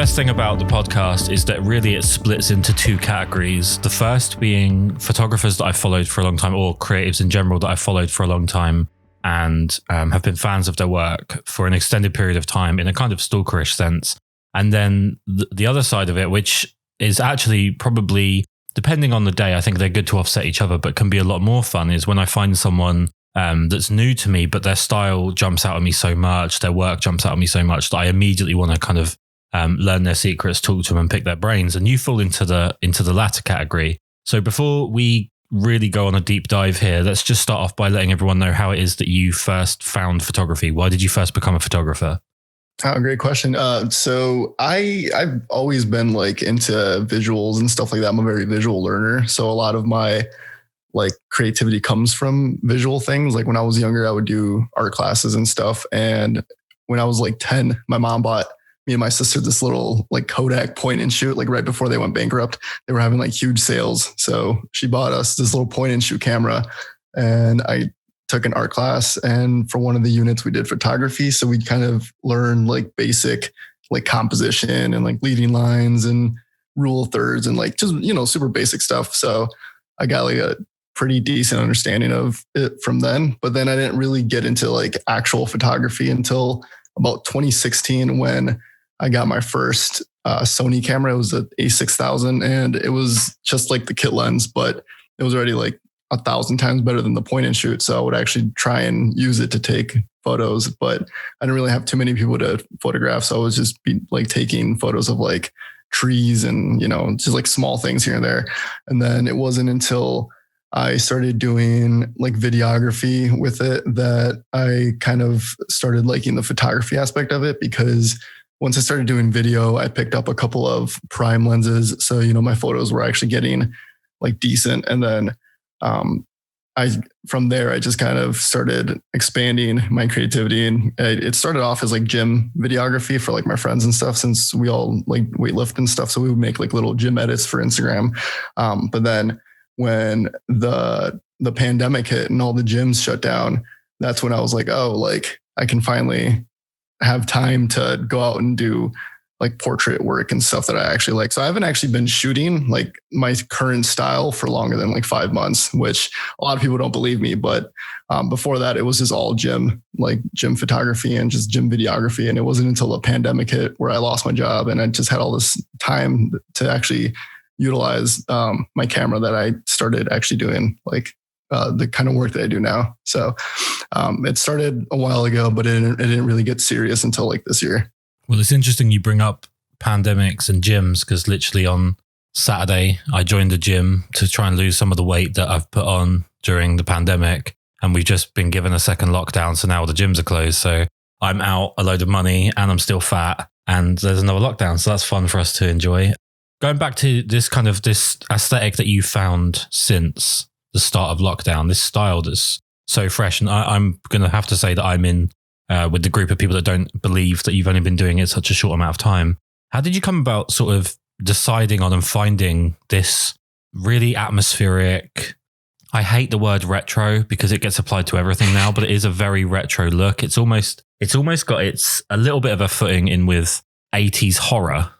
best thing about the podcast is that really it splits into two categories. The first being photographers that I followed for a long time, or creatives in general that I followed for a long time and have been fans of their work for an extended period of time in a kind of stalkerish sense. And then the other side of it, which is actually probably, depending on the day, I think they're good to offset each other, but can be a lot more fun, is when I find someone that's new to me, but their style jumps out at me so much, their work jumps out at me so much that I immediately want to kind of learn their secrets, talk to them and pick their brains. And you fall into the latter category. So before we really go on a deep dive here, let's just start off by letting everyone know how it is that you first found photography. Why did you first become a photographer? Oh, great question. So I've always been like into visuals and stuff like that. I'm a very visual learner. So a lot of my like creativity comes from visual things. Like when I was younger, I would do art classes and stuff. And when I was like 10, my mom bought me and my sister this little like Kodak point and shoot, like right before they went bankrupt. They were having like huge sales. So she bought us this little point and shoot camera, and I took an art class, and for one of the units we did photography. So we kind of learned like basic like composition and like leading lines and rule of thirds and like just, super basic stuff. So I got like a pretty decent understanding of it from then. But then I didn't really get into like actual photography until about 2016 when I got my first Sony camera. It was an A6000, and it was just like the kit lens, but it was already like 1,000 times better than the point and shoot. So I would actually try and use it to take photos, but I didn't really have too many people to photograph. So I was just like taking photos of like trees and, just like small things here and there. And then it wasn't until I started doing like videography with it that I kind of started liking the photography aspect of it, because once I started doing video, I picked up a couple of prime lenses. So, my photos were actually getting like decent. And then from there, I just kind of started expanding my creativity, and it started off as like gym videography for like my friends and stuff, since we all like weightlift and stuff. So we would make like little gym edits for Instagram. But then when the pandemic hit and all the gyms shut down, that's when I was like, oh, like I can finally have time to go out and do like portrait work and stuff that I actually like. So I haven't actually been shooting like my current style for longer than like 5 months, which a lot of people don't believe me. But before that, it was just all gym photography and just gym videography. And it wasn't until the pandemic hit where I lost my job and I just had all this time to actually utilize my camera that I started actually doing like the kind of work that I do now. So it started a while ago, but it didn't really get serious until like this year. Well, it's interesting you bring up pandemics and gyms, because literally on Saturday, I joined the gym to try and lose some of the weight that I've put on during the pandemic. And we've just been given a second lockdown. So now the gyms are closed. So I'm out a load of money and I'm still fat, and there's another lockdown. So that's fun for us to enjoy. Going back to this kind of this aesthetic that you found since the start of lockdown, this style that's so fresh. And I'm going to have to say that I'm in with the group of people that don't believe that you've only been doing it such a short amount of time. How did you come about sort of deciding on and finding this really atmospheric, I hate the word retro because it gets applied to everything now, but it is a very retro look. It's almost got a little bit of a footing in with 80s horror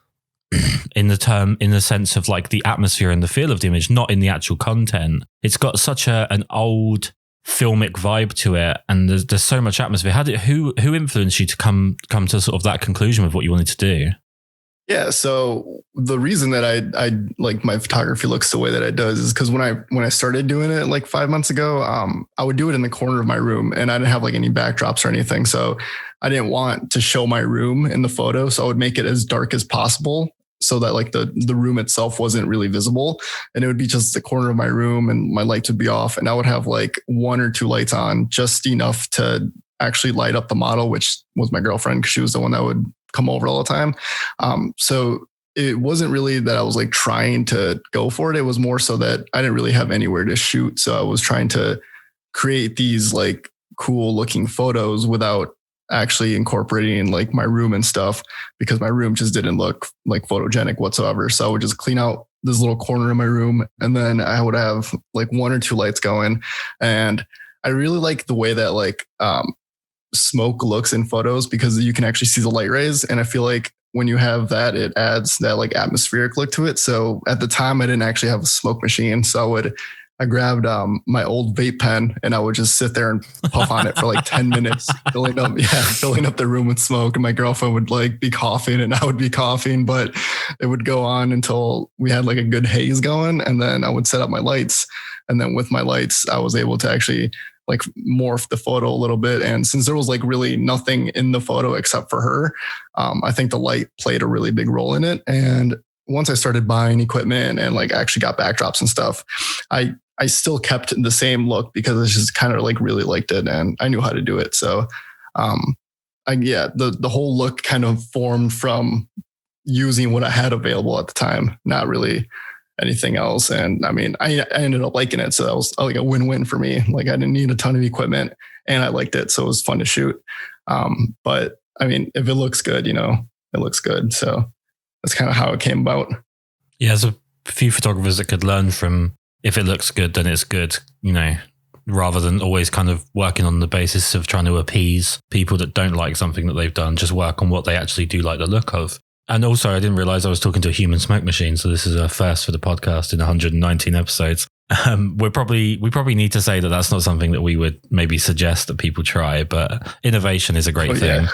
in the sense of like the atmosphere and the feel of the image, not in the actual content. It's got such an old filmic vibe to it, and there's so much atmosphere. Who influenced you to come to sort of that conclusion with what you wanted to do? Yeah, so the reason that I like my photography looks the way that it does is because when I started doing it like 5 months ago, I would do it in the corner of my room, and I didn't have like any backdrops or anything, so I didn't want to show my room in the photo, so I would make it as dark as possible, so that like the room itself wasn't really visible, and it would be just the corner of my room, and my lights would be off, and I would have like 1 or 2 lights on, just enough to actually light up the model, which was my girlfriend, because she was the one that would come over all the time. So it wasn't really that I was like trying to go for it. It was more so that I didn't really have anywhere to shoot. So I was trying to create these like cool looking photos without actually incorporating like my room and stuff, because my room just didn't look like photogenic whatsoever. So I would just clean out this little corner of my room, and then I would have like 1 or 2 lights going. And I really like the way that like, smoke looks in photos because you can actually see the light rays. And I feel like when you have that, it adds that like atmospheric look to it. So at the time I didn't actually have a smoke machine. So I grabbed my old vape pen and I would just sit there and puff on it for like 10 minutes, filling up the room with smoke. And my girlfriend would like be coughing and I would be coughing, but it would go on until we had like a good haze going. And then I would set up my lights. And then with my lights, I was able to actually like morph the photo a little bit. And since there was like really nothing in the photo except for her, I think the light played a really big role in it. And once I started buying equipment and like actually got backdrops and stuff, I still kept the same look because I just kind of like really liked it and I knew how to do it. So, the whole look kind of formed from using what I had available at the time, not really anything else. And I mean, I ended up liking it. So that was like a win-win for me. Like I didn't need a ton of equipment and I liked it. So it was fun to shoot. But I mean, if it looks good, it looks good. So that's kind of how it came about. Yeah. There's a few photographers that could learn from, if it looks good, then it's good, rather than always kind of working on the basis of trying to appease people that don't like something that they've done, just work on what they actually do like the look of. And also, I didn't realize I was talking to a human smoke machine. So this is a first for the podcast in 119 episodes. We probably need to say that that's not something that we would maybe suggest that people try, but innovation is a great thing.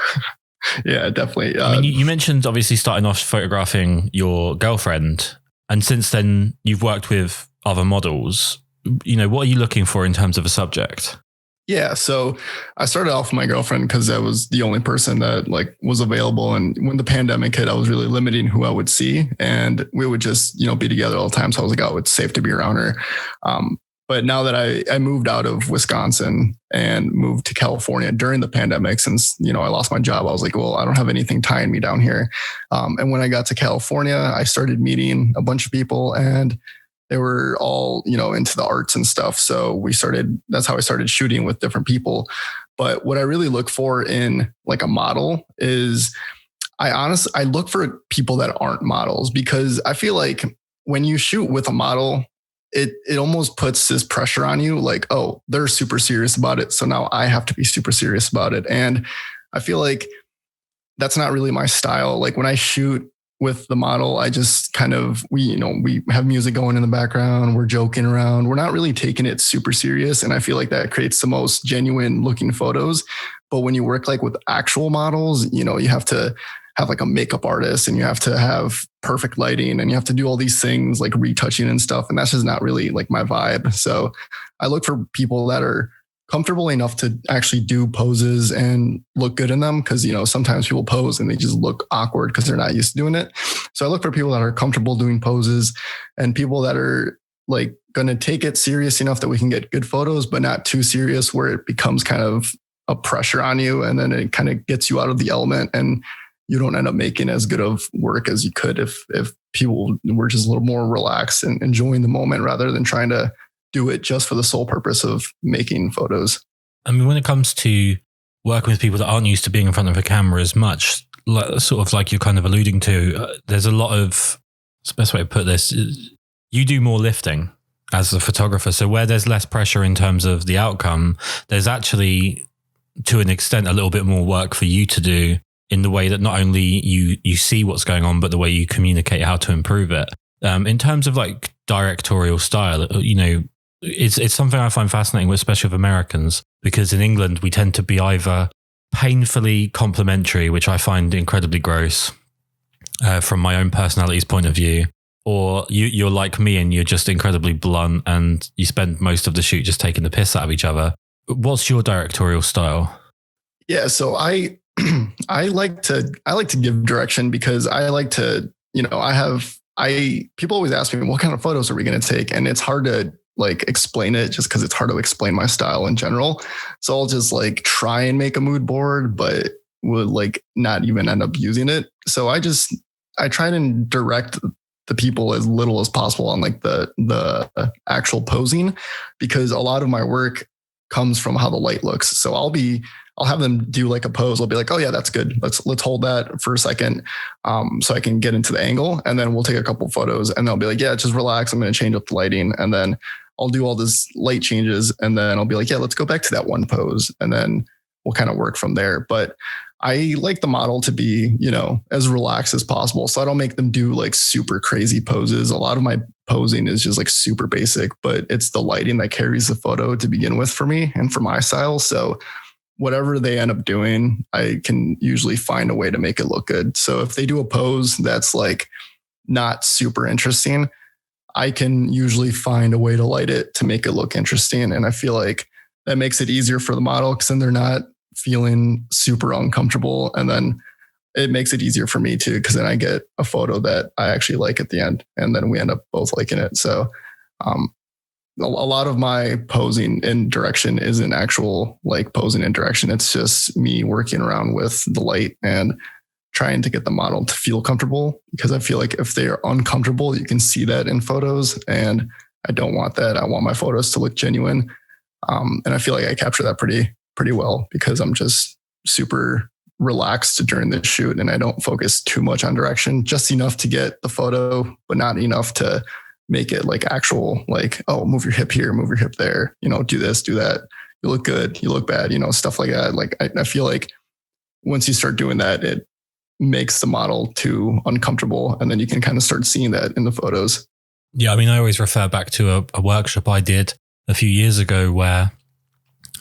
Yeah, definitely. I mean, you mentioned obviously starting off photographing your girlfriend, and since then you've worked with other models. What are you looking for in terms of a subject? Yeah. So I started off with my girlfriend because that was the only person that like was available. And when the pandemic hit, I was really limiting who I would see, and we would just, be together all the time. So I was like, oh, it's safe to be around her. But now that I moved out of Wisconsin and moved to California during the pandemic, since, I lost my job, I was like, well, I don't have anything tying me down here. And when I got to California, I started meeting a bunch of people, and they were all, into the arts and stuff. So that's how I started shooting with different people. But what I really look for in like a model is I look for people that aren't models, because I feel like when you shoot with a model, it almost puts this pressure on you. Like, oh, they're super serious about it, so now I have to be super serious about it. And I feel like that's not really my style. Like when I shoot with the model, I just kind of, we have music going in the background. We're joking around. We're not really taking it super serious. And I feel like that creates the most genuine looking photos. But when you work like with actual models, you have to have like a makeup artist, and you have to have perfect lighting, and you have to do all these things like retouching and stuff. And that's just not really like my vibe. So I look for people that are comfortable enough to actually do poses and look good in them. Cause sometimes people pose and they just look awkward because they're not used to doing it. So I look for people that are comfortable doing poses, and people that are like going to take it serious enough that we can get good photos, but not too serious where it becomes kind of a pressure on you. And then it kind of gets you out of the element, and you don't end up making as good of work as you could if people were just a little more relaxed and enjoying the moment rather than trying to do it just for the sole purpose of making photos. I mean, when it comes to working with people that aren't used to being in front of a camera as much, sort of like you're kind of alluding to, there's a lot of, what's the best way to put this? You do more lifting as a photographer. So where there's less pressure in terms of the outcome, there's actually, to an extent, a little bit more work for you to do in the way that not only you see what's going on, but the way you communicate how to improve it. In terms of like directorial style, it's something I find fascinating, especially with Americans, because in England, we tend to be either painfully complimentary, which I find incredibly gross from my own personality's point of view, or you're like me and you're just incredibly blunt and you spend most of the shoot just taking the piss out of each other. What's your directorial style? Yeah, so I like to give direction, because I like to, people always ask me, what kind of photos are we going to take? And it's hard to like explain it just because it's hard to explain my style in general. So I'll just like try and make a mood board, but would like not even end up using it. So I try and direct the people as little as possible on like the actual posing, because a lot of my work comes from how the light looks. So I'll have them do like a pose. I'll be like, oh yeah, that's good. Let's hold that for a second. So I can get into the angle, and then we'll take a couple photos, and they'll be like, yeah, just relax. I'm going to change up the lighting. And then I'll do all this light changes. And then I'll be like, yeah, let's go back to that one pose. And then we'll kind of work from there. But I like the model to be, as relaxed as possible. So I don't make them do like super crazy poses. A lot of my posing is just like super basic, but it's the lighting that carries the photo to begin with for me and for my style. So whatever they end up doing, I can usually find a way to make it look good. So if they do a pose that's like not super interesting, I can usually find a way to light it to make it look interesting. And I feel like that makes it easier for the model because then they're not feeling super uncomfortable. And then it makes it easier for me too, because then I get a photo that I actually like at the end. And then we end up both liking it. So a lot of my posing in direction isn't actual like posing in direction. It's just me working around with the light and trying to get the model to feel comfortable, because I feel like if they are uncomfortable, you can see that in photos, and I don't want that. I want my photos to look genuine. And I feel like I capture that pretty well because I'm just super relaxed during the shoot and I don't focus too much on direction, just enough to get the photo, but not enough to make it like actual, like, oh, move your hip here, move your hip there, do this, do that. You look good, you look bad, stuff like that. Like, I feel like once you start doing that, it makes the model too uncomfortable. And then you can kind of start seeing that in the photos. Yeah. I mean, I always refer back to a workshop I did a few years ago where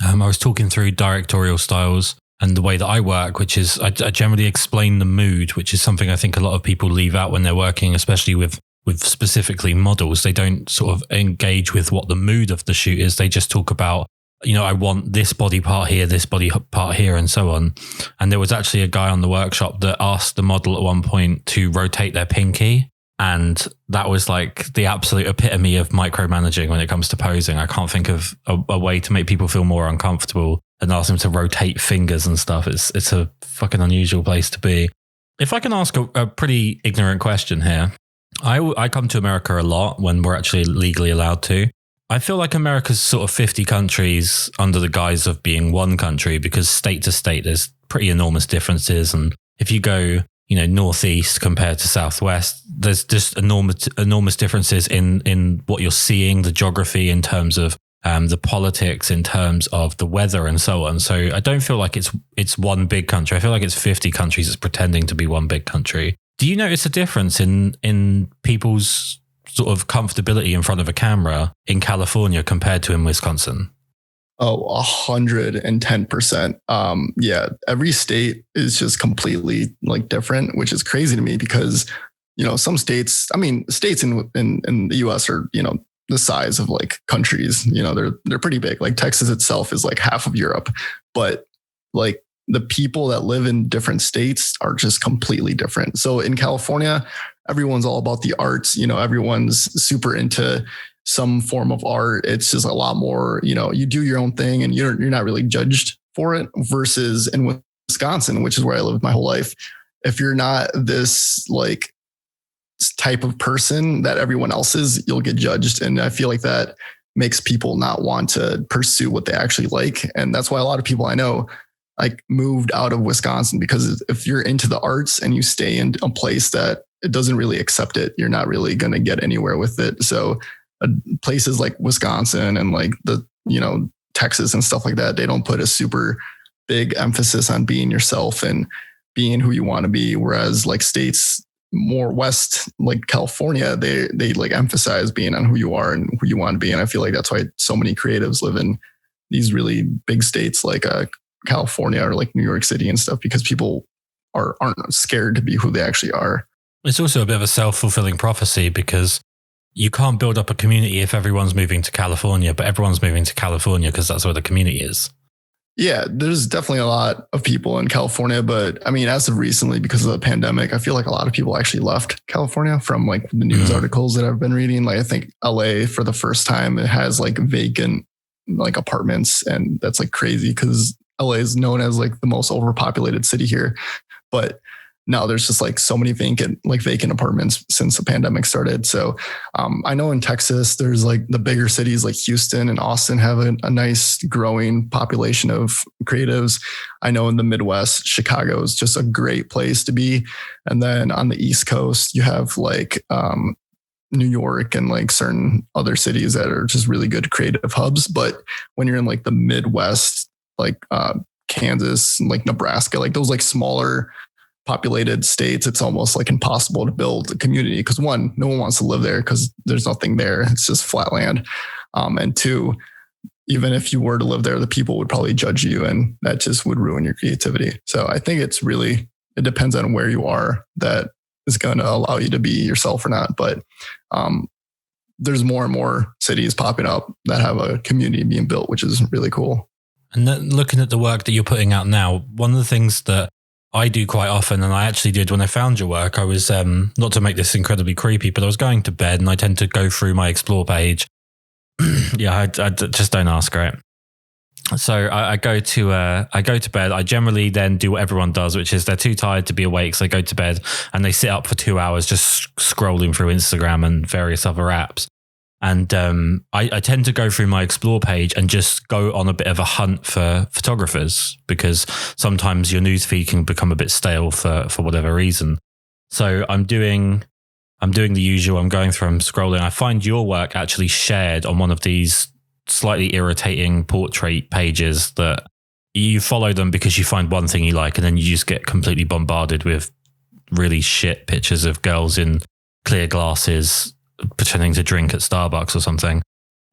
I was talking through directorial styles and the way that I work, which is I generally explain the mood, which is something I think a lot of people leave out when they're working, especially with specifically models. They don't sort of engage with what the mood of the shoot is. They just talk about, I want this body part here, this body part here, and so on. And there was actually a guy on the workshop that asked the model at one point to rotate their pinky. And that was like the absolute epitome of micromanaging when it comes to posing. I can't think of a way to make people feel more uncomfortable than ask them to rotate fingers and stuff. It's a fucking unusual place to be. If I can ask a pretty ignorant question here. I come to America a lot when we're actually legally allowed to. I feel like America's sort of 50 countries under the guise of being one country, because state to state, there's pretty enormous differences. And if you go, northeast compared to southwest, there's just enormous differences in what you're seeing, the geography in terms of the politics, in terms of the weather and so on. So I don't feel like it's one big country. I feel like it's 50 countries that's pretending to be one big country. Do you notice a difference in people's sort of comfortability in front of a camera in California compared to in Wisconsin? Oh, 110%. Yeah, every state is just completely like different, which is crazy to me because, some states, states in the US are, the size of like countries, they're pretty big. Like Texas itself is like half of Europe, but like the people that live in different states are just completely different. So in California, everyone's all about the arts, everyone's super into some form of art. It's just a lot more, you do your own thing and you're not really judged for it, versus in Wisconsin, which is where I lived my whole life. If you're not this like type of person that everyone else is, you'll get judged. And I feel like that makes people not want to pursue what they actually like. And that's why a lot of people I know like moved out of Wisconsin, because if you're into the arts and you stay in a place that it doesn't really accept it, you're not really going to get anywhere with it. So places like Wisconsin and like the, Texas and stuff like that, they don't put a super big emphasis on being yourself and being who you want to be. Whereas like states more west, like California, they like emphasize being on who you are and who you want to be. And I feel like that's why so many creatives live in these really big states like California or like New York City and stuff, because people aren't scared to be who they actually are. It's also a bit of a self-fulfilling prophecy, because you can't build up a community if everyone's moving to California, but everyone's moving to California because that's where the community is. Yeah, there's definitely a lot of people in California, but as of recently, because of the pandemic, I feel like a lot of people actually left California from like the news articles that I've been reading. Like I think LA for the first time, it has like vacant like apartments, and that's like crazy because LA is known as like the most overpopulated city here. But now there's just like so many vacant apartments since the pandemic started. So I know in Texas, there's like the bigger cities like Houston and Austin have a nice growing population of creatives. I know in the Midwest, Chicago is just a great place to be. And then on the East Coast, you have like New York and like certain other cities that are just really good creative hubs. But when you're in like the Midwest, like Kansas, like Nebraska, like those like smaller populated states, it's almost like impossible to build a community because one, no one wants to live there because there's nothing there. It's just flat land. And two, even if you were to live there, the people would probably judge you and that just would ruin your creativity. So I think it depends on where you are that is going to allow you to be yourself or not. But there's more and more cities popping up that have a community being built, which is really cool. And then looking at the work that you're putting out now, one of the things that I do quite often, and I actually did when I found your work, I was, not to make this incredibly creepy, but I was going to bed and I tend to go through my explore page. Yeah, I just don't ask, right? So I go to bed. I generally then do what everyone does, which is they're too tired to be awake. So they go to bed and they sit up for 2 hours just scrolling through Instagram and various other apps. And I tend to go through my explore page and just go on a bit of a hunt for photographers because sometimes your newsfeed can become a bit stale for whatever reason. So I'm doing the usual. I'm going through, I'm scrolling. I find your work actually shared on one of these slightly irritating portrait pages that you follow them because you find one thing you like and then you just get completely bombarded with really shit pictures of girls in clear glasses pretending to drink at Starbucks or something.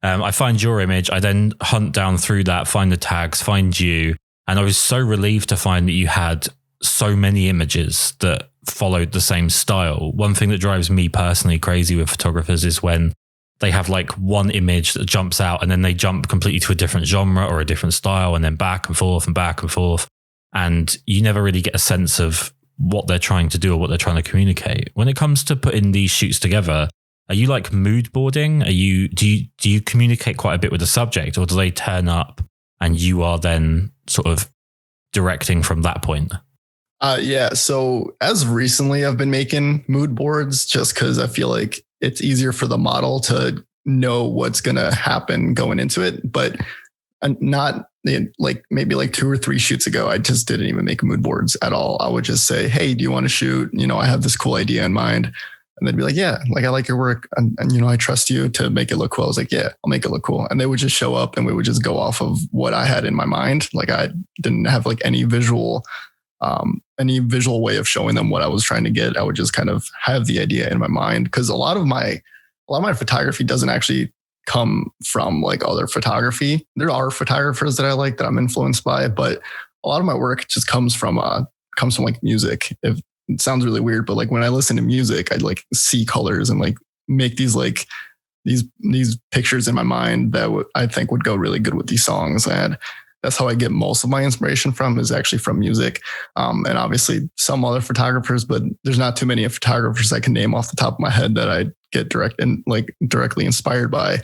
I find your image. I then hunt down through that, find the tags, find you. And I was so relieved to find that you had so many images that followed the same style. One thing that drives me personally crazy with photographers is when they have like one image that jumps out and then they jump completely to a different genre or a different style and then back and forth and back and forth. And you never really get a sense of what they're trying to do or what they're trying to communicate. When it comes to putting these shoots together, are you like mood boarding? Do you communicate quite a bit with the subject, or do they turn up and you are then sort of directing from that point? Yeah. So as recently I've been making mood boards just because I feel like it's easier for the model to know what's going to happen going into it. But not like maybe like 2 or 3 shoots ago, I just didn't even make mood boards at all. I would just say, hey, do you want to shoot? I have this cool idea in mind. And they'd be like, yeah, like I like your work. And I trust you to make it look cool. I was like, yeah, I'll make it look cool. And they would just show up and we would just go off of what I had in my mind. Like I didn't have like any visual way of showing them what I was trying to get. I would just kind of have the idea in my mind. Cause a lot of my photography doesn't actually come from like other photography. There are photographers that I like that I'm influenced by, but a lot of my work just comes from like music. If it sounds really weird, but like when I listen to music, I'd like see colors and like make these like these pictures in my mind that I think would go really good with these songs. And that's how I get most of my inspiration from, is actually from music. And obviously some other photographers, but there's not too many photographers I can name off the top of my head that I get directly inspired by.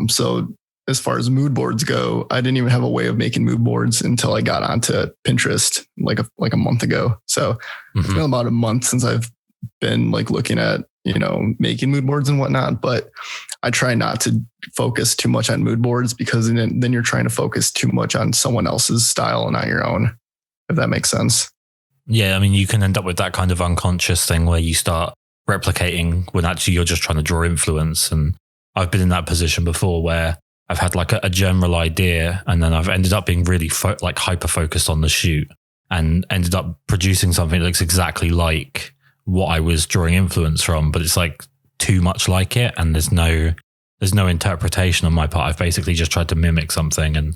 So as far as mood boards go, I didn't even have a way of making mood boards until I got onto Pinterest like a month ago. So It's been about a month since I've been like looking at, making mood boards and whatnot, but I try not to focus too much on mood boards because then you're trying to focus too much on someone else's style and not your own, if that makes sense. Yeah. I mean, you can end up with that kind of unconscious thing where you start replicating when actually you're just trying to draw influence. And I've been in that position before where I've had like a general idea and then I've ended up being really hyper focused on the shoot and ended up producing something that looks exactly like what I was drawing influence from, but it's like too much like it. And there's no interpretation on my part. I've basically just tried to mimic something and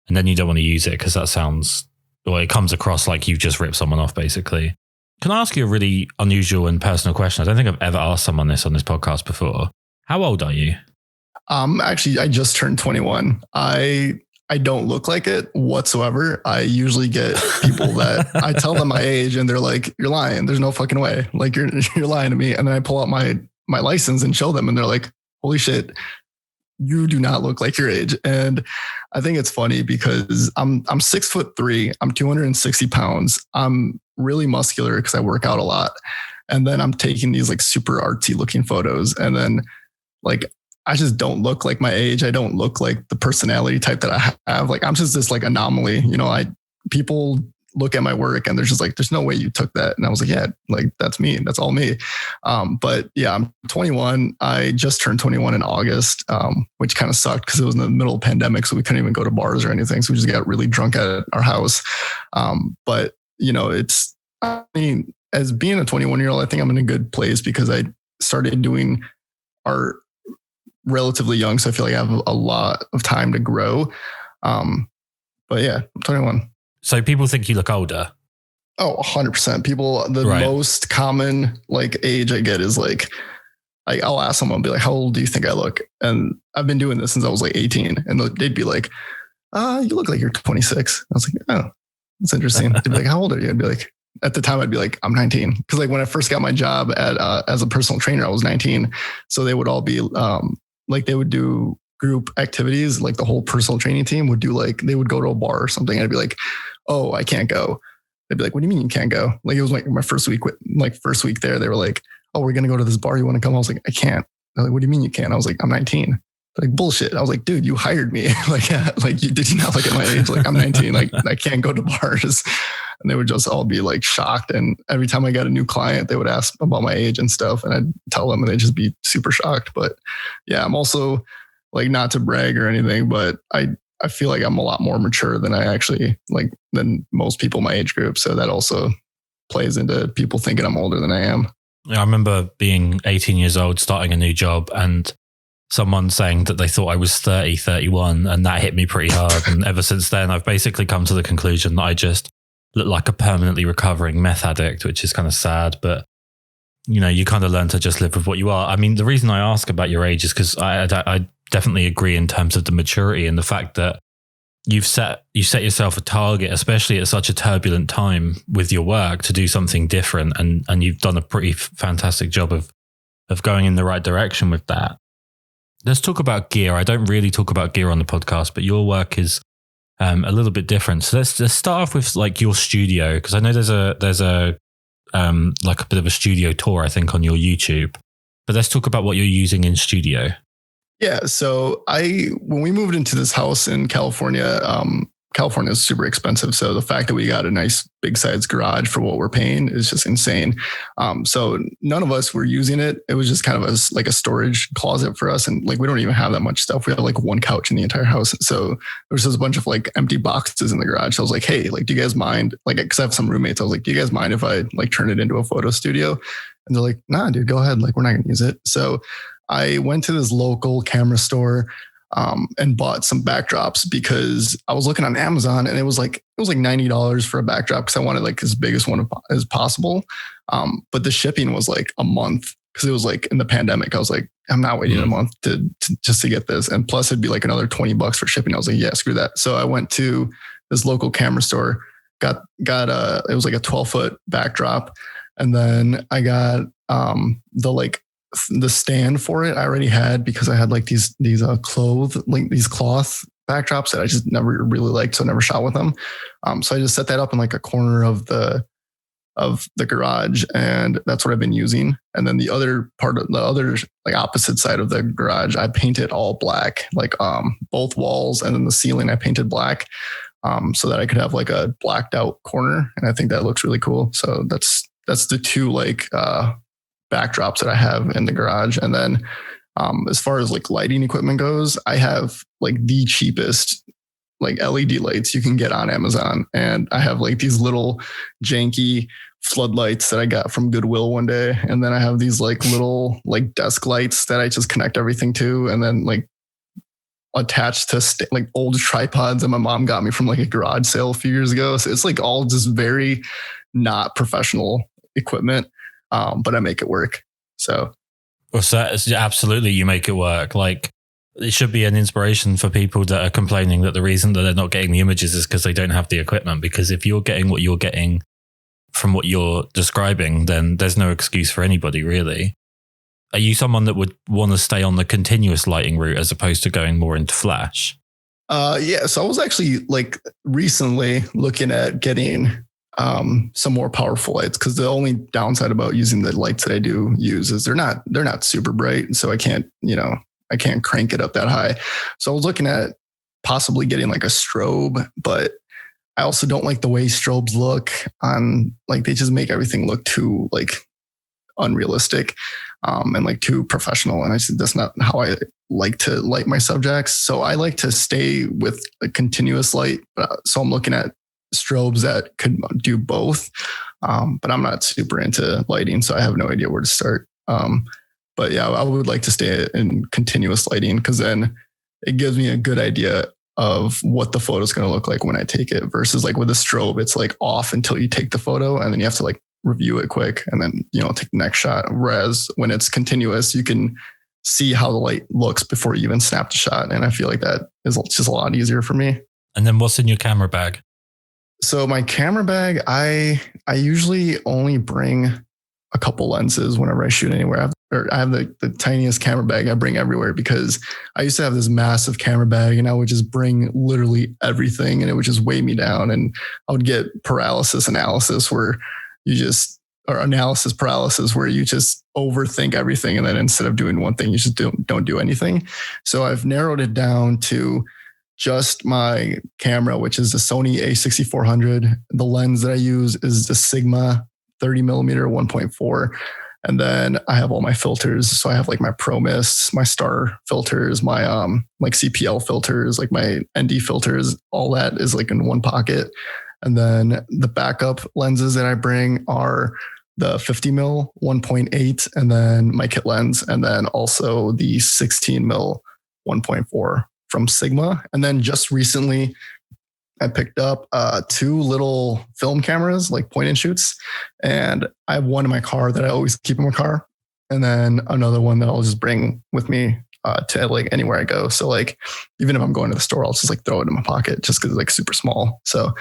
then you don't want to use it because it comes across like you've just ripped someone off basically. Can I ask you a really unusual and personal question? I don't think I've ever asked someone this on this podcast before. How old are you? Actually, I just turned 21. I don't look like it whatsoever. I usually get people that I tell them my age and they're like, you're lying. There's no fucking way. Like you're lying to me. And then I pull out my license and show them and they're like, holy shit, you do not look like your age. And I think it's funny because I'm 6'3", I'm 260 pounds. I'm really muscular because I work out a lot. And then I'm taking these like super artsy looking photos. And then like, I just don't look like my age. I don't look like the personality type that I have. Like I'm just this like anomaly, people look at my work and they're just like, there's no way you took that. And I was like, yeah, like that's me. That's all me. But yeah, I'm 21. I just turned 21 in August, which kind of sucked because it was in the middle of the pandemic. So we couldn't even go to bars or anything. So we just got really drunk at our house. But you know, I mean, as being a 21-year-old, I think I'm in a good place because I started doing art relatively young. So I feel like I have a lot of time to grow. But yeah, I'm 21. So people think you look older. Oh, 100%. People, the most common like age I get is like, I'll ask someone, be like, how old do you think I look? And I've been doing this since I was like 18. And they'd be like, you look like you're 26. I was like, oh, that's interesting. They'd be like, how old are you? I'd be like, at the time I'd be like, I'm 19. Cause like when I first got my job at, as a personal trainer, I was 19. So they would all be, like they would do group activities. Like the whole personal training team would do like, they would go to a bar or something. I'd be like, oh, I can't go. They'd be like, what do you mean you can't go? Like it was like my first week there. They were like, oh, we're going to go to this bar. You want to come? I was like, I can't. They're like, what do you mean you can't? I was like, I'm 19. They're like, bullshit. I was like, dude, you hired me. Like, yeah, like did you not look at my age? Like I'm 19. Like I can't go to bars. And they would just all be like shocked. And every time I got a new client, they would ask about my age and stuff. And I'd tell them and they'd just be super shocked. But yeah, I'm also like, not to brag or anything, but I feel like I'm a lot more mature than than most people my age group. So that also plays into people thinking I'm older than I am. I remember being 18 years old, starting a new job and someone saying that they thought I was 30, 31, and that hit me pretty hard. And ever since then, I've basically come to the conclusion that I just look like a permanently recovering meth addict, which is kind of sad, but you know, you kind of learn to just live with what you are. I mean, the reason I ask about your age is because I definitely agree in terms of the maturity and the fact that you set yourself a target, especially at such a turbulent time with your work, to do something different. And you've done a pretty fantastic job of going in the right direction with that. Let's talk about gear. I don't really talk about gear on the podcast, but your work is a little bit different. So let's start off with like your studio, because I know there's a like a bit of a studio tour, I think, on your YouTube. But let's talk about what you're using in studio. Yeah. So when we moved into this house in California, California is super expensive. So the fact that we got a nice big size garage for what we're paying is just insane. So none of us were using it. It was just kind of like a storage closet for us. And like, we don't even have that much stuff. We have like one couch in the entire house. So there was just a bunch of like empty boxes in the garage. So I was like, hey, like, do you guys mind? Like, cause I have some roommates. I was like, do you guys mind if I like turn it into a photo studio? And they're like, nah, dude, go ahead. Like, we're not going to use it. So I went to this local camera store and bought some backdrops because I was looking on Amazon and it was like $90 for a backdrop because I wanted like as big as one as possible. But the shipping was like a month because it was like in the pandemic. I was like, I'm not waiting a month to just to get this. And plus it'd be like another $20 for shipping. I was like, yeah, screw that. So I went to this local camera store, got it was like a 12-foot backdrop. And then I got the stand for it I already had because I had like these cloth backdrops that I just never really liked. So I never shot with them. So I just set that up in like a corner of the garage, and that's what I've been using. And then the other like opposite side of the garage, I painted all black, like both walls and then the ceiling I painted black, so that I could have like a blacked out corner. And I think that looks really cool. So that's the two like backdrops that I have in the garage. And then as far as like lighting equipment goes, I have like the cheapest like LED lights you can get on Amazon. And I have like these little janky floodlights that I got from Goodwill one day. And then I have these like little like desk lights that I just connect everything to, and then like attached to like old tripods that my mom got me from like a garage sale a few years ago. So it's like all just very not professional equipment. But I make it work. So absolutely, you make it work. Like, it should be an inspiration for people that are complaining that the reason that they're not getting the images is because they don't have the equipment. Because if you're getting what you're getting from what you're describing, then there's no excuse for anybody, really. Are you someone that would want to stay on the continuous lighting route as opposed to going more into flash? Yeah. So I was actually like recently looking at getting some more powerful lights, because the only downside about using the lights that I do use is they're not super bright. So I can't crank it up that high. So I was looking at possibly getting like a strobe, but I also don't like the way strobes look on, like, they just make everything look too like unrealistic and like too professional. And I said, that's not how I like to light my subjects. So I like to stay with a continuous light. So I'm looking at strobes that could do both. But I'm not super into lighting, so I have no idea where to start. But yeah, I would like to stay in continuous lighting, because then it gives me a good idea of what the photo is going to look like when I take it, versus like with a strobe, it's like off until you take the photo, and then you have to like review it quick and then, take the next shot. Whereas when it's continuous, you can see how the light looks before you even snap the shot. And I feel like that is just a lot easier for me. And then what's in your camera bag? So my camera bag, I usually only bring a couple lenses whenever I shoot anywhere. I have the tiniest camera bag I bring everywhere, because I used to have this massive camera bag and I would just bring literally everything, and it would just weigh me down, and I would get paralysis analysis where or analysis paralysis, where you just overthink everything. And then instead of doing one thing, you just don't do anything. So I've narrowed it down to just my camera, which is the Sony a6400. The lens that I use is the Sigma 30 millimeter 1.4. And then I have all my filters. So I have like my Pro Mist, my Star filters, my like CPL filters, like my ND filters. All that is like in one pocket. And then the backup lenses that I bring are the 50 mil 1.8, and then my kit lens, and then also the 16 mil 1.4 from Sigma. And then just recently I picked up 2 little film cameras, like point and shoots. And I have one in my car that I always keep in my car, and then another one that I'll just bring with me to like anywhere I go. So like, even if I'm going to the store, I'll just like throw it in my pocket, just because it's like super small. So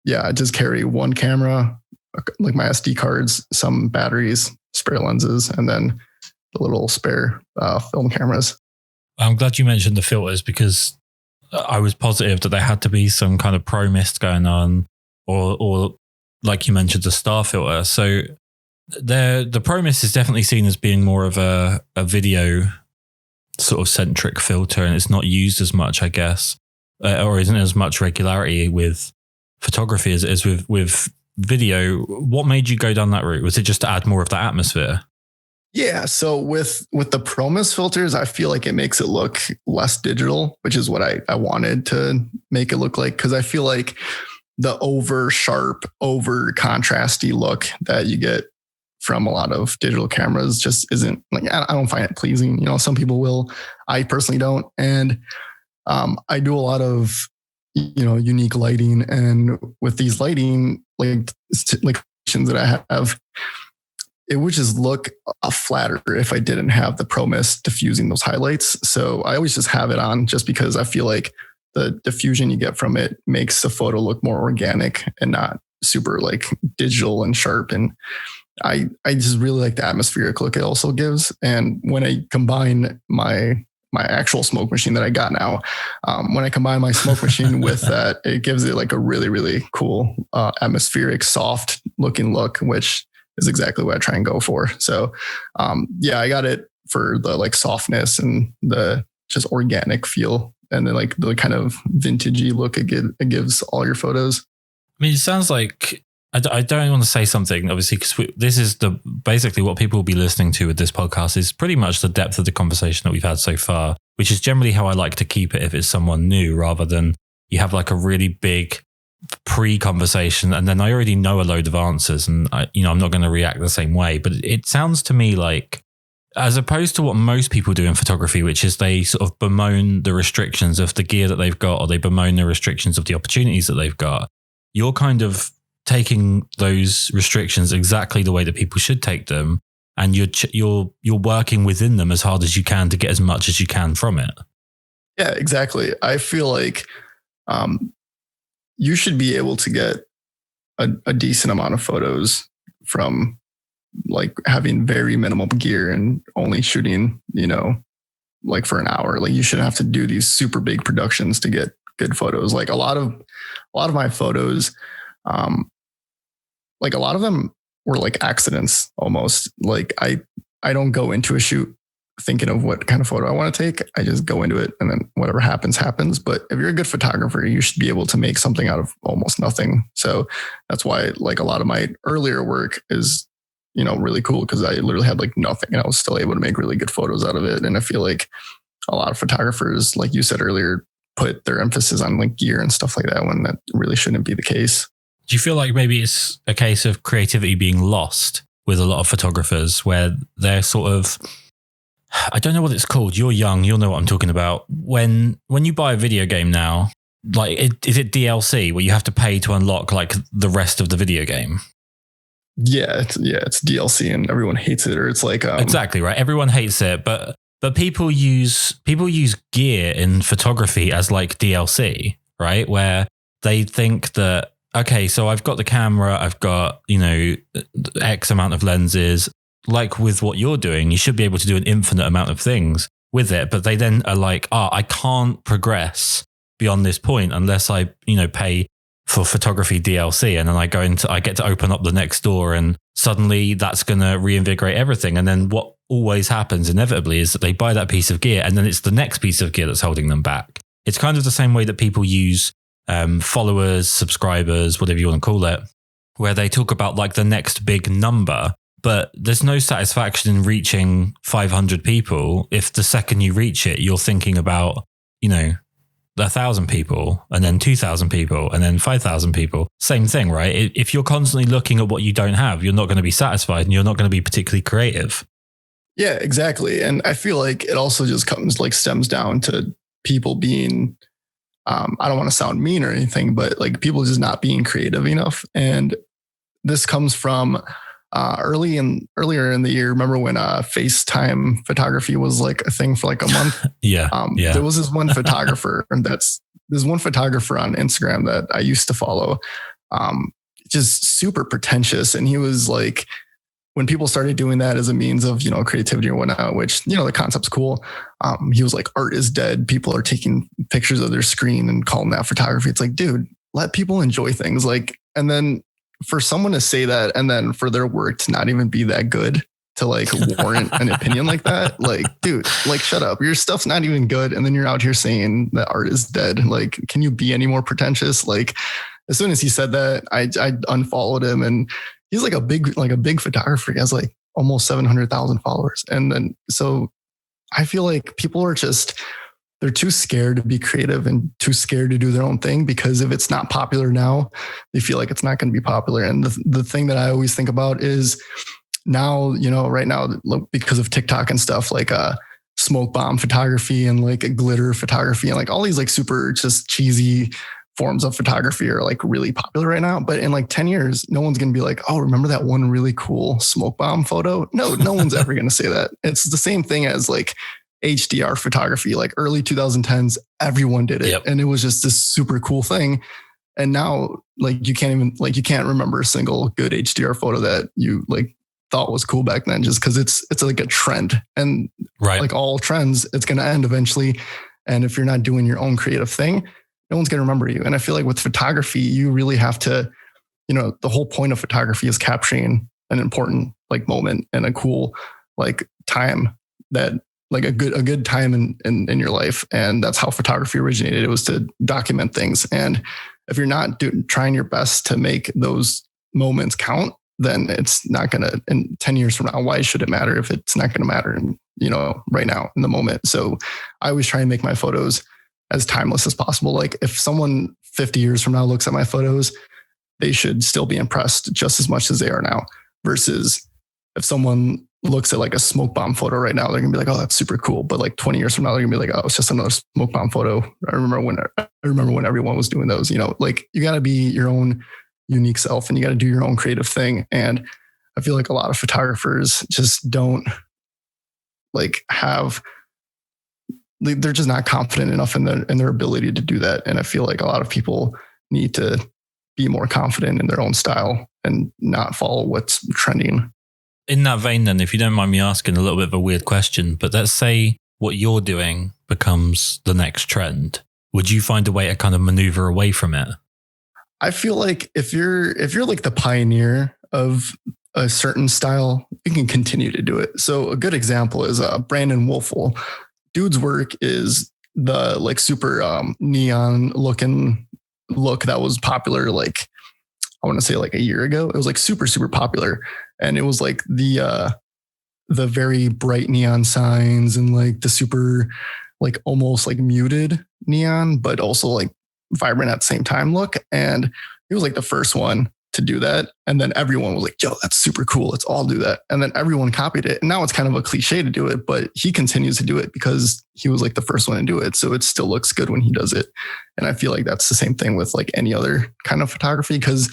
yeah, I just carry one camera, like my SD cards, some batteries, spare lenses, and then the little spare film cameras. I'm glad you mentioned the filters, because I was positive that there had to be some kind of Pro Mist going on, or like you mentioned, the Star filter. So the Pro Mist is definitely seen as being more of a video sort of centric filter, and it's not used as much, I guess, or isn't as much regularity with photography as it is with video. What made you go down that route? Was it just to add more of that atmosphere? Yeah. So with the Pro Mist filters, I feel like it makes it look less digital, which is what I wanted to make it look like. Cause I feel like the over sharp, over contrasty look that you get from a lot of digital cameras just isn't like, I don't find it pleasing. Some people will, I personally don't. And I do a lot of, unique lighting, and with these lighting, like that I have, it would just look flatter if I didn't have the Pro Mist diffusing those highlights. So I always just have it on, just because I feel like the diffusion you get from it makes the photo look more organic and not super like digital and sharp. And I just really like the atmospheric look it also gives. And when I combine my actual smoke machine that I got now, when I combine my smoke machine with that, it gives it like a really, really cool atmospheric, soft looking look, which is exactly what I try and go for. So yeah, I got it for the like softness and the just organic feel, and then like the kind of vintagey look it gives all your photos. I mean, it sounds like, I don't want to say something, obviously, because this is basically what people will be listening to with this podcast is pretty much the depth of the conversation that we've had so far, which is generally how I like to keep it if it's someone new, rather than you have like a really big pre-conversation and then I already know a load of answers, and I'm not going to react the same way. But it sounds to me like, as opposed to what most people do in photography, which is they sort of bemoan the restrictions of the gear that they've got, or they bemoan the restrictions of the opportunities that they've got, you're kind of taking those restrictions exactly the way that people should take them, and you're working within them as hard as you can to get as much as you can from it. Yeah, exactly. I feel like you should be able to get a decent amount of photos from like having very minimal gear and only shooting, like for an hour. Like you shouldn't have to do these super big productions to get good photos. Like a lot of my photos, like a lot of them were like accidents almost. Like I don't go into a shoot thinking of what kind of photo I want to take. I just go into it and then whatever happens, happens. But if you're a good photographer, you should be able to make something out of almost nothing. So that's why like a lot of my earlier work is, really cool because I literally had like nothing and I was still able to make really good photos out of it. And I feel like a lot of photographers, like you said earlier, put their emphasis on like gear and stuff like that when that really shouldn't be the case. Do you feel like maybe it's a case of creativity being lost with a lot of photographers where they're sort of, I don't know what it's called. You're young. You'll know what I'm talking about. When you buy a video game now, like, is it DLC where you have to pay to unlock like the rest of the video game? Yeah, it's DLC and everyone hates it, or it's like exactly right. Everyone hates it, but people use gear in photography as like DLC, right? Where they think that, okay, so I've got the camera, I've got X amount of lenses. Like with what you're doing, you should be able to do an infinite amount of things with it. But they then are like, I can't progress beyond this point unless I pay for photography DLC, and then I get to open up the next door, and suddenly that's going to reinvigorate everything. And then what always happens inevitably is that they buy that piece of gear, and then it's the next piece of gear that's holding them back. It's kind of the same way that people use followers, subscribers, whatever you want to call it, where they talk about like the next big number, but there's no satisfaction in reaching 500 people if the second you reach it, you're thinking about 1,000 people, and then 2,000 people, and then 5,000 people. Same thing, right? If you're constantly looking at what you don't have, you're not going to be satisfied and you're not going to be particularly creative. Yeah, exactly. And I feel like it also just stems down to people being, I don't want to sound mean or anything, but like people just not being creative enough. And this comes from earlier in the year. Remember when FaceTime photography was like a thing for like a month? Yeah. There was this one photographer, and there's one photographer on Instagram that I used to follow, just super pretentious. And he was like, when people started doing that as a means of, creativity or whatnot, which, the concept's cool. He was like, art is dead. People are taking pictures of their screen and calling that photography. It's like, dude, let people enjoy things. Like, and then for someone to say that, and then for their work to not even be that good to like warrant an opinion like that, like, dude, like, shut up. Your stuff's not even good. And then you're out here saying that art is dead. Like, can you be any more pretentious? Like, as soon as he said that, I unfollowed him, and he's like a big photographer. He has like almost 700,000 followers. And then, so I feel like people are they're too scared to be creative and too scared to do their own thing, because if it's not popular now, they feel like it's not going to be popular. And the thing that I always think about is now, right now, because of TikTok and stuff, like smoke bomb photography and like glitter photography and like all these like super just cheesy forms of photography are like really popular right now. But in like 10 years, no one's going to be like, oh, remember that one really cool smoke bomb photo? No one's ever going to say that. It's the same thing as like HDR photography, like early 2010s, everyone did it. Yep. And it was just this super cool thing. And now like you can't remember a single good HDR photo that you like thought was cool back then, just because it's like a trend. And right, like all trends, it's going to end eventually. And if you're not doing your own creative thing, no one's going to remember you. And I feel like with photography, you really have to, the whole point of photography is capturing an important like moment and a cool like time, that like a good time in your life. And that's how photography originated. It was to document things. And if you're not trying your best to make those moments count, then it's not going to, in 10 years from now, why should it matter if it's not going to matter right now in the moment? So I always try and make my photos as timeless as possible. Like if someone 50 years from now looks at my photos, they should still be impressed just as much as they are now, versus if someone looks at like a smoke bomb photo right now, they're gonna be like, oh, that's super cool. But like 20 years from now, they're gonna be like, oh, it's just another smoke bomb photo. I remember when everyone was doing those, like you gotta be your own unique self and you gotta do your own creative thing. And I feel like a lot of photographers just don't like they're just not confident enough in their ability to do that. And I feel like a lot of people need to be more confident in their own style and not follow what's trending. In that vein, then, if you don't mind me asking a little bit of a weird question, but let's say what you're doing becomes the next trend. Would you find a way to kind of maneuver away from it? I feel like if you're like the pioneer of a certain style, you can continue to do it. So a good example is Brandon Wolfel. Dude's work is the like super neon looking look that was popular like I want to say like a year ago. It was like super, super popular. And it was like the very bright neon signs and like the super like almost like muted neon, but also like vibrant at the same time look. And he was like the first one to do that. And then everyone was like, yo, that's super cool. Let's all do that. And then everyone copied it. And now it's kind of a cliche to do it, but he continues to do it because he was like the first one to do it. So it still looks good when he does it. And I feel like that's the same thing with like any other kind of photography, because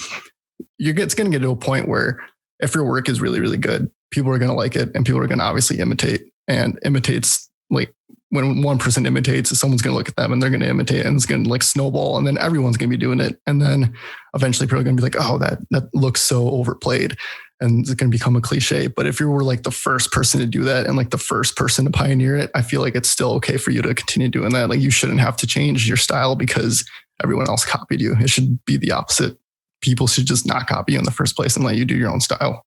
it's going to get to a point where if your work is really, really good, people are going to like it and people are going to obviously imitate, and imitates like when one person imitates, someone's going to look at them and they're going to imitate, and it's going to like snowball, and then everyone's going to be doing it. And then eventually people are going to be like, oh, that looks so overplayed, and it's going to become a cliche. But if you were like the first person to do that and like the first person to pioneer it, I feel like it's still okay for you to continue doing that. Like you shouldn't have to change your style because everyone else copied you. It should be the opposite. People should just not copy you in the first place and let you do your own style,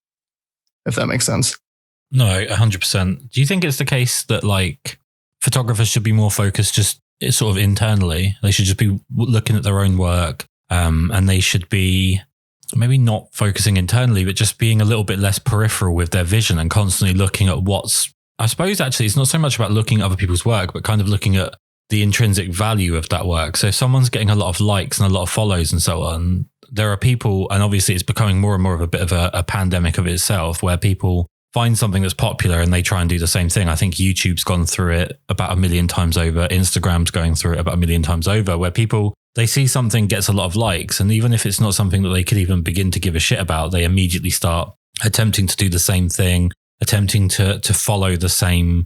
if that makes sense. No, 100%. Do you think it's the case that like photographers should be more focused just sort of internally? They should just be looking at their own work, and they should be maybe not focusing internally, but just being a little bit less peripheral with their vision and constantly looking at what's, I suppose actually it's not so much about looking at other people's work, but kind of looking at the intrinsic value of that work. So if someone's getting a lot of likes and a lot of follows and so on, there are people, and obviously it's becoming more and more of a bit of a pandemic of itself, where people find something that's popular and they try and do the same thing. I think YouTube's gone through it about 1 million times over. Instagram's going through it about 1 million times over, where people, they see something gets a lot of likes, and even if it's not something that they could even begin to give a shit about, they immediately start attempting to do the same thing, attempting to follow the same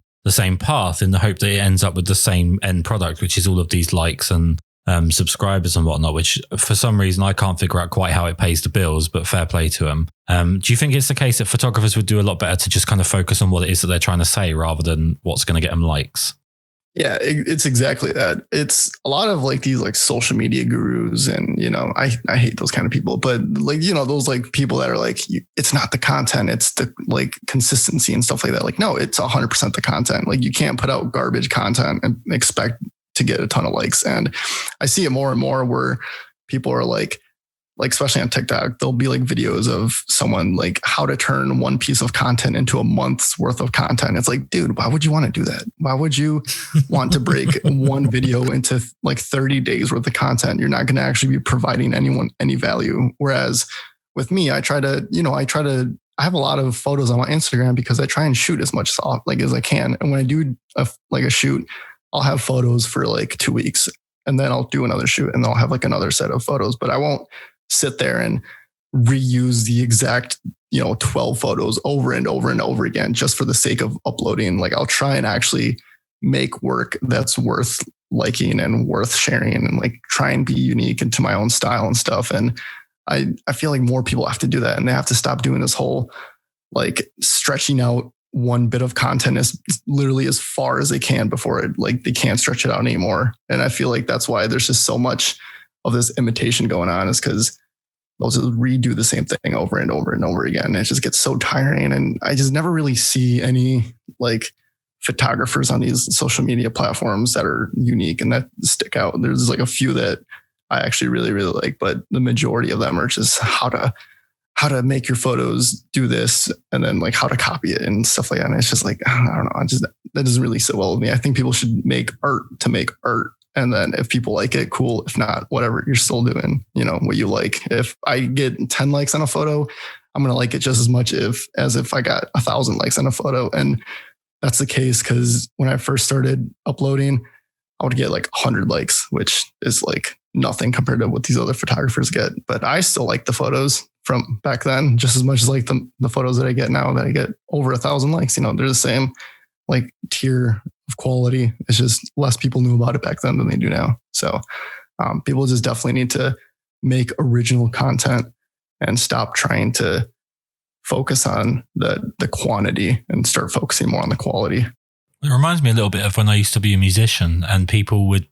path in the hope that it ends up with the same end product, which is all of these likes and subscribers and whatnot, which for some reason I can't figure out quite how it pays the bills, but fair play to them. Do you think it's the case that photographers would do a lot better to just kind of focus on what it is that they're trying to say rather than what's going to get them likes? Yeah, it's exactly that. It's a lot of like these like social media gurus, and you know, I hate those kind of people, but like, you know, those like people that are like, it's not the content, it's the like consistency and stuff like that. Like, no, it's 100% the content. Like you can't put out garbage content and expect to get a ton of likes. And I see it more and more where people are like especially on TikTok, there'll be like videos of someone like how to turn one piece of content into a month's worth of content. It's like, dude, why would you want to do that? Why would you want to break one video into like 30 days worth of content? You're not going to actually be providing anyone any value. Whereas with me, I have a lot of photos on my Instagram because I try and shoot as much as I can. And when I do a shoot, I'll have photos for like 2 weeks, and then I'll do another shoot and then I'll have like another set of photos, but I won't sit there and reuse the exact, 12 photos over and over and over again, just for the sake of uploading. Like I'll try and actually make work that's worth liking and worth sharing, and like try and be unique into my own style and stuff. And I feel like more people have to do that, and they have to stop doing this whole like stretching out one bit of content is literally as far as they can before they can't stretch it out anymore. And I feel like that's why there's just so much of this imitation going on, is because they'll just redo the same thing over and over and over again. And it just gets so tiring. And I just never really see any like photographers on these social media platforms that are unique and that stick out. There's like a few that I actually really, really like, but the majority of them are just how to make your photos do this, and then like how to copy it and stuff like that. And it's just like, I don't know, that doesn't really sit well with me. I think people should make art to make art. And then if people like it, cool. If not, whatever, you're still doing, what you like. If I get 10 likes on a photo, I'm going to like it just as much as if I got 1,000 likes on a photo. And that's the case because when I first started uploading, I would get like 100 likes, which is like nothing compared to what these other photographers get. But I still like the photos from back then just as much as like the photos that I get now, that I get over 1,000 likes. They're the same like tier of quality. It's just less people knew about it back then than they do now. So people just definitely need to make original content and stop trying to focus on the quantity and start focusing more on the quality. It reminds me a little bit of when I used to be a musician, and people would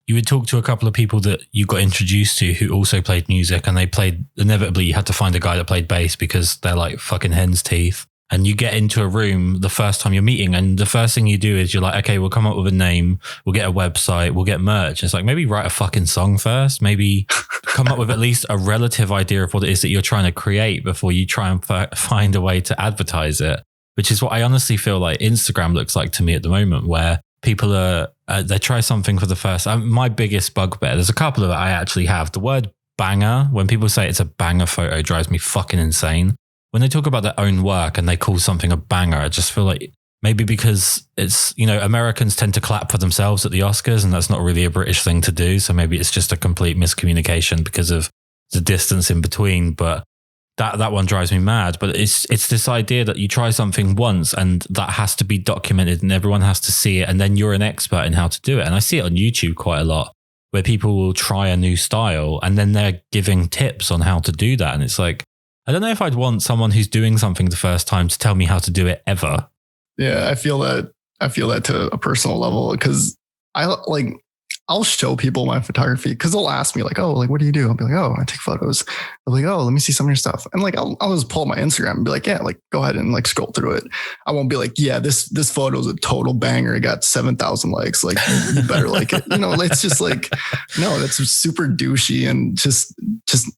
you would talk to a couple of people that you got introduced to who also played music, and they played, inevitably you had to find a guy that played bass because they're like fucking hen's teeth. And you get into a room the first time you're meeting, and the first thing you do is you're like, okay, we'll come up with a name, we'll get a website, we'll get merch. It's like, maybe write a fucking song first, maybe come up with at least a relative idea of what it is that you're trying to create before you try and find a way to advertise it, which is what I honestly feel like Instagram looks like to me at the moment, where people are, they try something for the first, my biggest bugbear, there's a couple of it I actually have. The word banger, when people say it's a banger photo, drives me fucking insane. When they talk about their own work and they call something a banger, I just feel like maybe because it's, you know, Americans tend to clap for themselves at the Oscars, and that's not really a British thing to do. So maybe it's just a complete miscommunication because of the distance in between. But that one drives me mad. But it's this idea that you try something once and that has to be documented and everyone has to see it, and then you're an expert in how to do it. And I see it on YouTube quite a lot, where people will try a new style and then they're giving tips on how to do that. And it's like, I don't know if I'd want someone who's doing something the first time to tell me how to do it ever. Yeah, I feel that to a personal level, because I'll show people my photography, because they'll ask me like, oh, like, what do you do? I'll be like, oh, I take photos. They'll be like, oh, let me see some of your stuff. And like, I'll just pull my Instagram and be like, yeah, like go ahead and like scroll through it. I won't be like, yeah, this photo is a total banger. It got 7,000 likes. Like you better like it. You know, it's just like, no, that's super douchey and just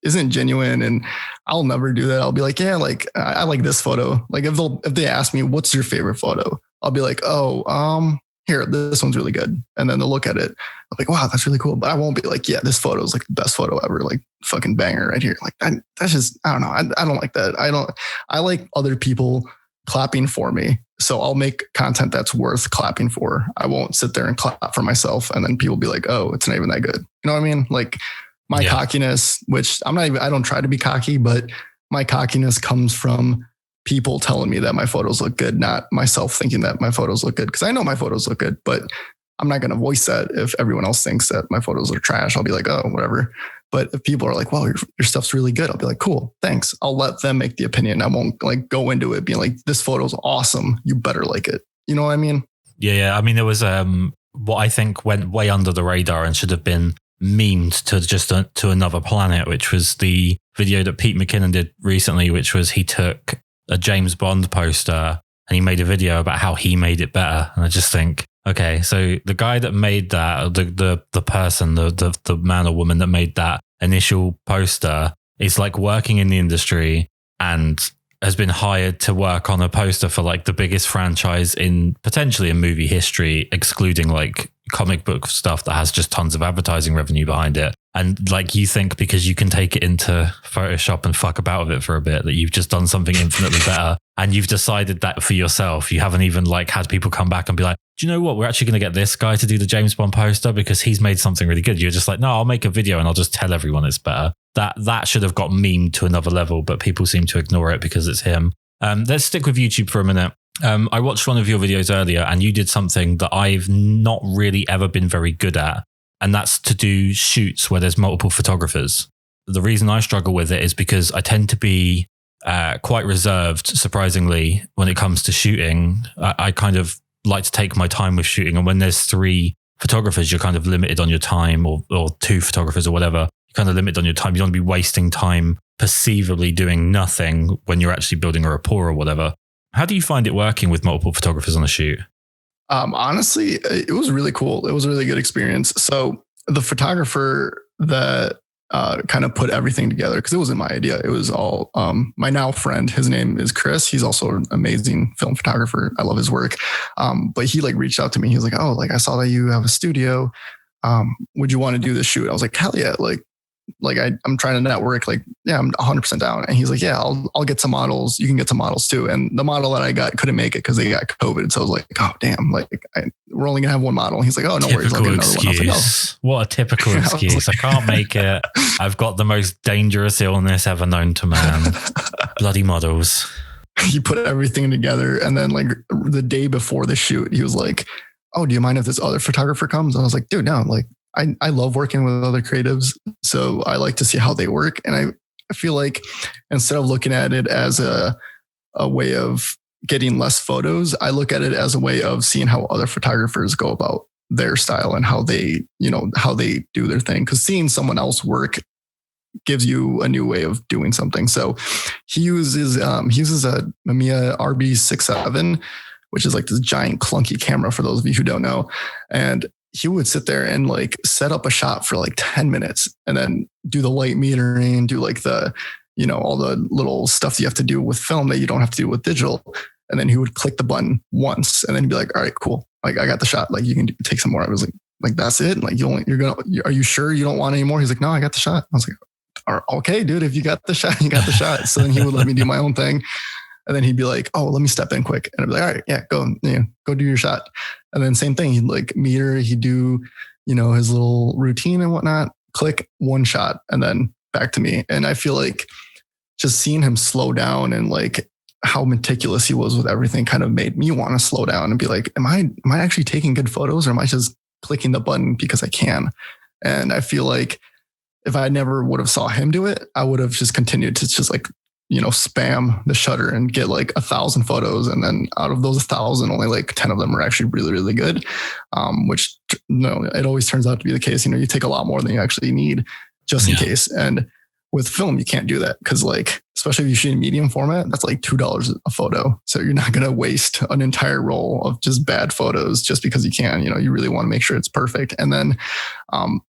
isn't genuine. And I'll never do that. I'll be like, yeah, like I like this photo. Like if they ask me, what's your favorite photo? I'll be like, oh, here, this one's really good. And then they'll look at it. I'm like, wow, that's really cool. But I won't be like, yeah, this photo is like the best photo ever. Like fucking banger right here. Like that's just, I don't know. I don't like that. I like other people clapping for me. So I'll make content that's worth clapping for. I won't sit there and clap for myself. And then people be like, oh, it's not even that good. You know what I mean? Like my cockiness, which I don't try to be cocky, but my cockiness comes from people telling me that my photos look good, not myself thinking that my photos look good. Because I know my photos look good, but I'm not going to voice that if everyone else thinks that my photos are trash. I'll be like, oh, whatever. But if people are like, well, your stuff's really good, I'll be like, cool, thanks. I'll let them make the opinion. I won't like go into it being like, this photo's awesome, you better like it. You know what I mean? Yeah. I mean, there was what I think went way under the radar and should have been memed to another planet, which was the video that Pete McKinnon did recently, which was he took a James Bond poster and he made a video about how he made it better. And I just think, okay, so the guy that made that, the person, the man or woman that made that initial poster is like working in the industry and has been hired to work on a poster for like the biggest franchise in potentially in movie history, excluding like comic book stuff that has just tons of advertising revenue behind it. And like you think because you can take it into Photoshop and fuck about with it for a bit that you've just done something infinitely better, and you've decided that for yourself. You haven't even like had people come back and be like, do you know what? We're actually going to get this guy to do the James Bond poster because he's made something really good. You're just like, no, I'll make a video and I'll just tell everyone it's better. That should have got memed to another level, but people seem to ignore it because it's him. Let's stick with YouTube for a minute. I watched one of your videos earlier and you did something that I've not really ever been very good at. And that's to do shoots where there's multiple photographers. The reason I struggle with it is because I tend to be quite reserved, surprisingly, when it comes to shooting. I kind of like to take my time with shooting. And when there's 3 photographers, you're kind of limited on your time, or 2 photographers or whatever. You're kind of limited on your time. You don't want to be wasting time perceivably doing nothing when you're actually building a rapport or whatever. How do you find it working with multiple photographers on a shoot? Honestly, it was really cool. It was a really good experience. So the photographer that kind of put everything together, because it wasn't my idea. It was all my now friend. His name is Chris. He's also an amazing film photographer. I love his work. But he like reached out to me. He was like, oh, like I saw that you have a studio. Would you want to do this shoot? I was like, hell yeah. Like I'm trying to network, like, yeah, I'm 100% down. And he's like, yeah, I'll get some models. You can get some models too. And the model that I got couldn't make it because they got COVID. So I was like, oh, damn, like we're only gonna have one model. And he's like, oh, no worries. I'll get another one. I was like, oh. What a typical excuse. I can't make it. I've got the most dangerous illness ever known to man. Bloody models. He put everything together. And then like the day before the shoot, he was like, oh, do you mind if this other photographer comes? And I was like, dude, no, like, I love working with other creatives. So I like to see how they work. And I feel like instead of looking at it as a way of getting less photos, I look at it as a way of seeing how other photographers go about their style and how they, how they do their thing. Because seeing someone else work gives you a new way of doing something. So he uses a Mamiya RB67, which is like this giant clunky camera for those of you who don't know. And he would sit there and like set up a shot for like 10 minutes and then do the light metering, do like the, all the little stuff you have to do with film that you don't have to do with digital. And then he would click the button once and then he'd be like, all right, cool. Like I got the shot. Like you can take some more. I was like, that's it. Like are you sure you don't want any more? He's like, no, I got the shot. I was like, okay, dude, if you got the shot, you got the shot. So then he would let me do my own thing. And then he'd be like, oh, let me step in quick. And I'd be like, all right, yeah, go do your shot. And then same thing. He'd like meter, he'd do, his little routine and whatnot, click one shot and then back to me. And I feel like just seeing him slow down and like how meticulous he was with everything kind of made me want to slow down and be like, am I actually taking good photos or am I just clicking the button because I can? And I feel like if I never would have saw him do it, I would have just continued to just like, spam the shutter and get like 1,000 photos. And then out of those 1,000, only like 10 of them are actually really, really good. Which it always turns out to be the case. You take a lot more than you actually need just in case. And with film, you can't do that because like, especially if you shoot in medium format, that's like $2 a photo. So you're not going to waste an entire roll of just bad photos just because you can, you really want to make sure it's perfect. And then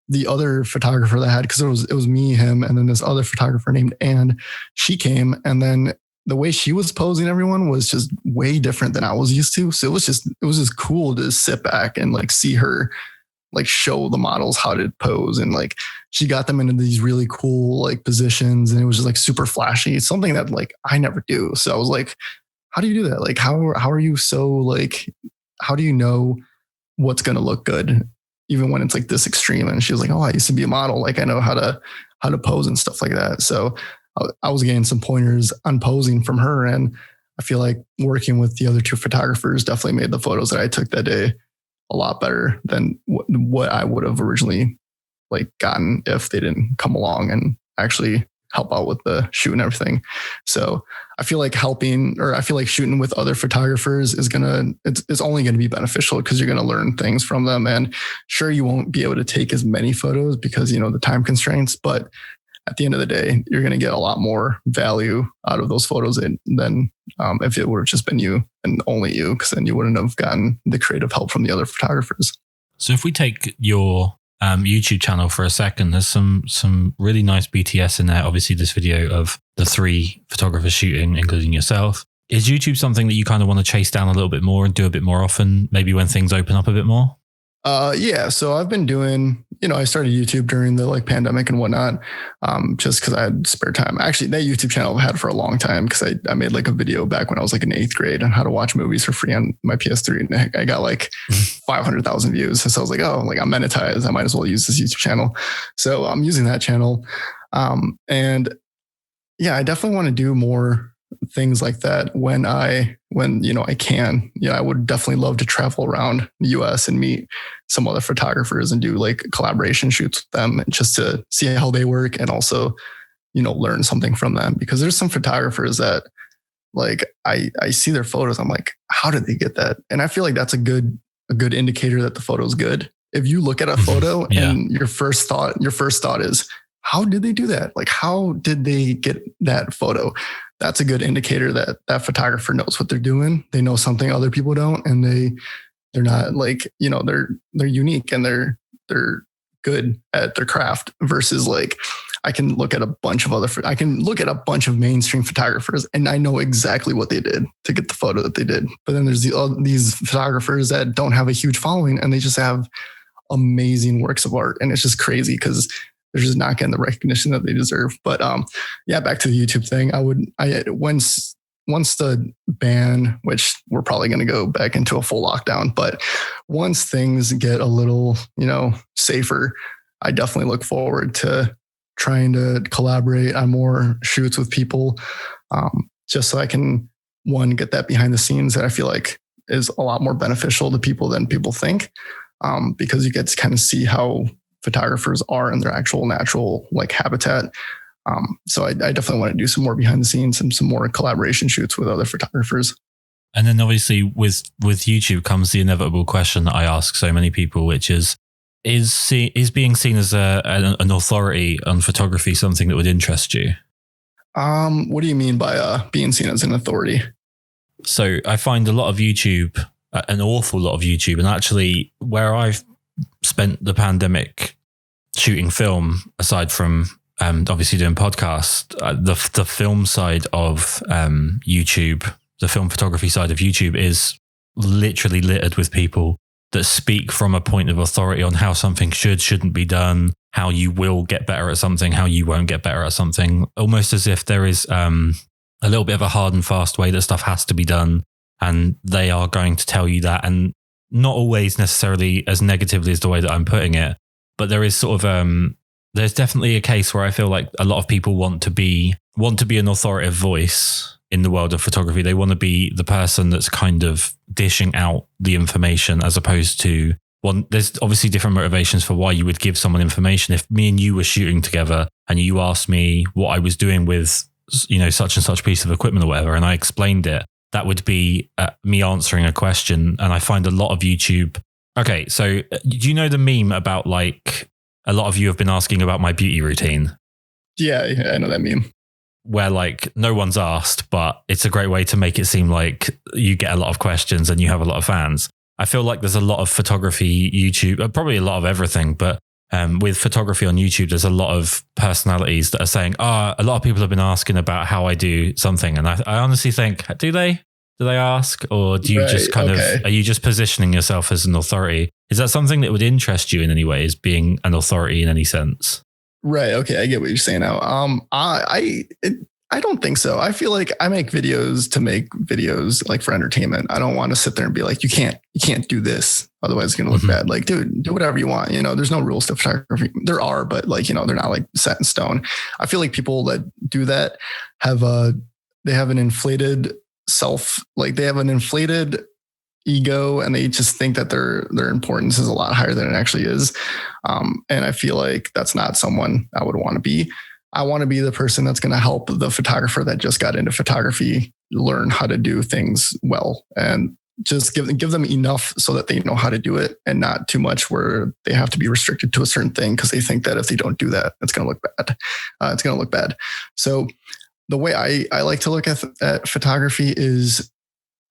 the other photographer that I had, because it was me, him, and then this other photographer named Anne, she came and then the way she was posing everyone was just way different than I was used to. So it was just cool to sit back and like see her like show the models how to pose. And like, she got them into these really cool like positions and it was just like super flashy. It's something that like I never do. So I was like, how do you do that? Like, how are you so like, how do you know what's going to look good? Even when it's like this extreme. And she was like, oh, I used to be a model. Like I know how to pose and stuff like that. So I was getting some pointers on posing from her. And I feel like working with the other two photographers definitely made the photos that I took that day a lot better than what I would have originally like gotten if they didn't come along and actually help out with the shoot and everything. So I feel like shooting with other photographers is it's only going to be beneficial because you're going to learn things from them. And sure, you won't be able to take as many photos because, the time constraints, but at the end of the day, you're going to get a lot more value out of those photos than if it would have just been you and only you, because then you wouldn't have gotten the creative help from the other photographers. So if we take your YouTube channel for a second, there's some really nice BTS in there. Obviously, this video of the 3 photographers shooting, including yourself. Is YouTube something that you kind of want to chase down a little bit more and do a bit more often, maybe when things open up a bit more? Yeah. So I've been doing, I started YouTube during the like pandemic and whatnot, just because I had spare time. Actually, that YouTube channel I had for a long time because I made like a video back when I was like in 8th grade on how to watch movies for free on my PS3. And I got like 500,000 views. So I was like, oh, like I'm monetized. I might as well use this YouTube channel. So I'm using that channel. And yeah, I definitely want to do more things like that when I can. I would definitely love to travel around the US and meet some other photographers and do like collaboration shoots with them just to see how they work and also, learn something from them, because there's some photographers that like I see their photos. I'm like, how did they get that? And I feel like that's a good indicator that the photo is good. If you look at a photo and your first thought is, how did they do that? Like, how did they get that photo? That's a good indicator that that photographer knows what they're doing. They know something other people don't, and they're not like, they're unique and they're good at their craft versus like, I can look at a bunch of mainstream photographers and I know exactly what they did to get the photo that they did. But then there's these photographers that don't have a huge following and they just have amazing works of art. And it's just crazy because they're just not getting the recognition that they deserve. But yeah, back to the YouTube thing. Once the ban, which we're probably going to go back into a full lockdown, but once things get a little, safer, I definitely look forward to trying to collaborate on more shoots with people, just so I can, get that behind the scenes that I feel like is a lot more beneficial to people than people think, because you get to kind of see how photographers are in their actual natural like habitat. So I definitely want to do some more behind the scenes and some more collaboration shoots with other photographers. And then obviously with YouTube comes the inevitable question that I ask so many people, which is being seen as an authority on photography something that would interest you? What do you mean by being seen as an authority? So I find a lot of YouTube, an awful lot of YouTube, and actually where I've spent the pandemic shooting film, aside from obviously doing podcasts, the film side of YouTube, the film photography side of YouTube is literally littered with people that speak from a point of authority on how something shouldn't be done, how you will get better at something, how you won't get better at something, almost as if there is a little bit of a hard and fast way that stuff has to be done. And they are going to tell you that, and not always necessarily as negatively as the way that I'm putting it. But there is sort of, there's definitely a case where I feel like a lot of people want to be an authoritative voice in the world of photography. They want to be the person that's kind of dishing out the information, as opposed to one. There's obviously different motivations for why you would give someone information. If me and you were shooting together and you asked me what I was doing with, such and such piece of equipment or whatever, and I explained it, that would be me answering a question. And I find a lot of YouTube. Okay, so do you know the meme about, like, a lot of you have been asking about my beauty routine? Yeah, I know that meme. Where, like, no one's asked, but it's a great way to make it seem like you get a lot of questions and you have a lot of fans. I feel like there's a lot of photography YouTube, probably a lot of everything, but with photography on YouTube, there's a lot of personalities that are saying, a lot of people have been asking about how I do something. And I honestly think, do they ask? Or do you just kind of, are you just positioning yourself as an authority? Is that something that would interest you in any way, is being an authority in any sense? Right. Okay. I get what you're saying now. I don't think so. I feel like I make videos to make videos, like, for entertainment. I don't want to sit there and be like, you can't do this, otherwise it's going to look bad. Like, dude, do whatever you want. There's no rules to photography. There are, but, like, they're not, like, set in stone. I feel like people that do that have they have an inflated self, like, they have an inflated ego, and they just think that their importance is a lot higher than it actually is. And I feel like that's not someone I would want to be. I want to be the person that's going to help the photographer that just got into photography learn how to do things well, and just give them enough so that they know how to do it, and not too much where they have to be restricted to a certain thing because they think that if they don't do that, it's going to look bad. It's going to look bad. So the way I like to look at photography is,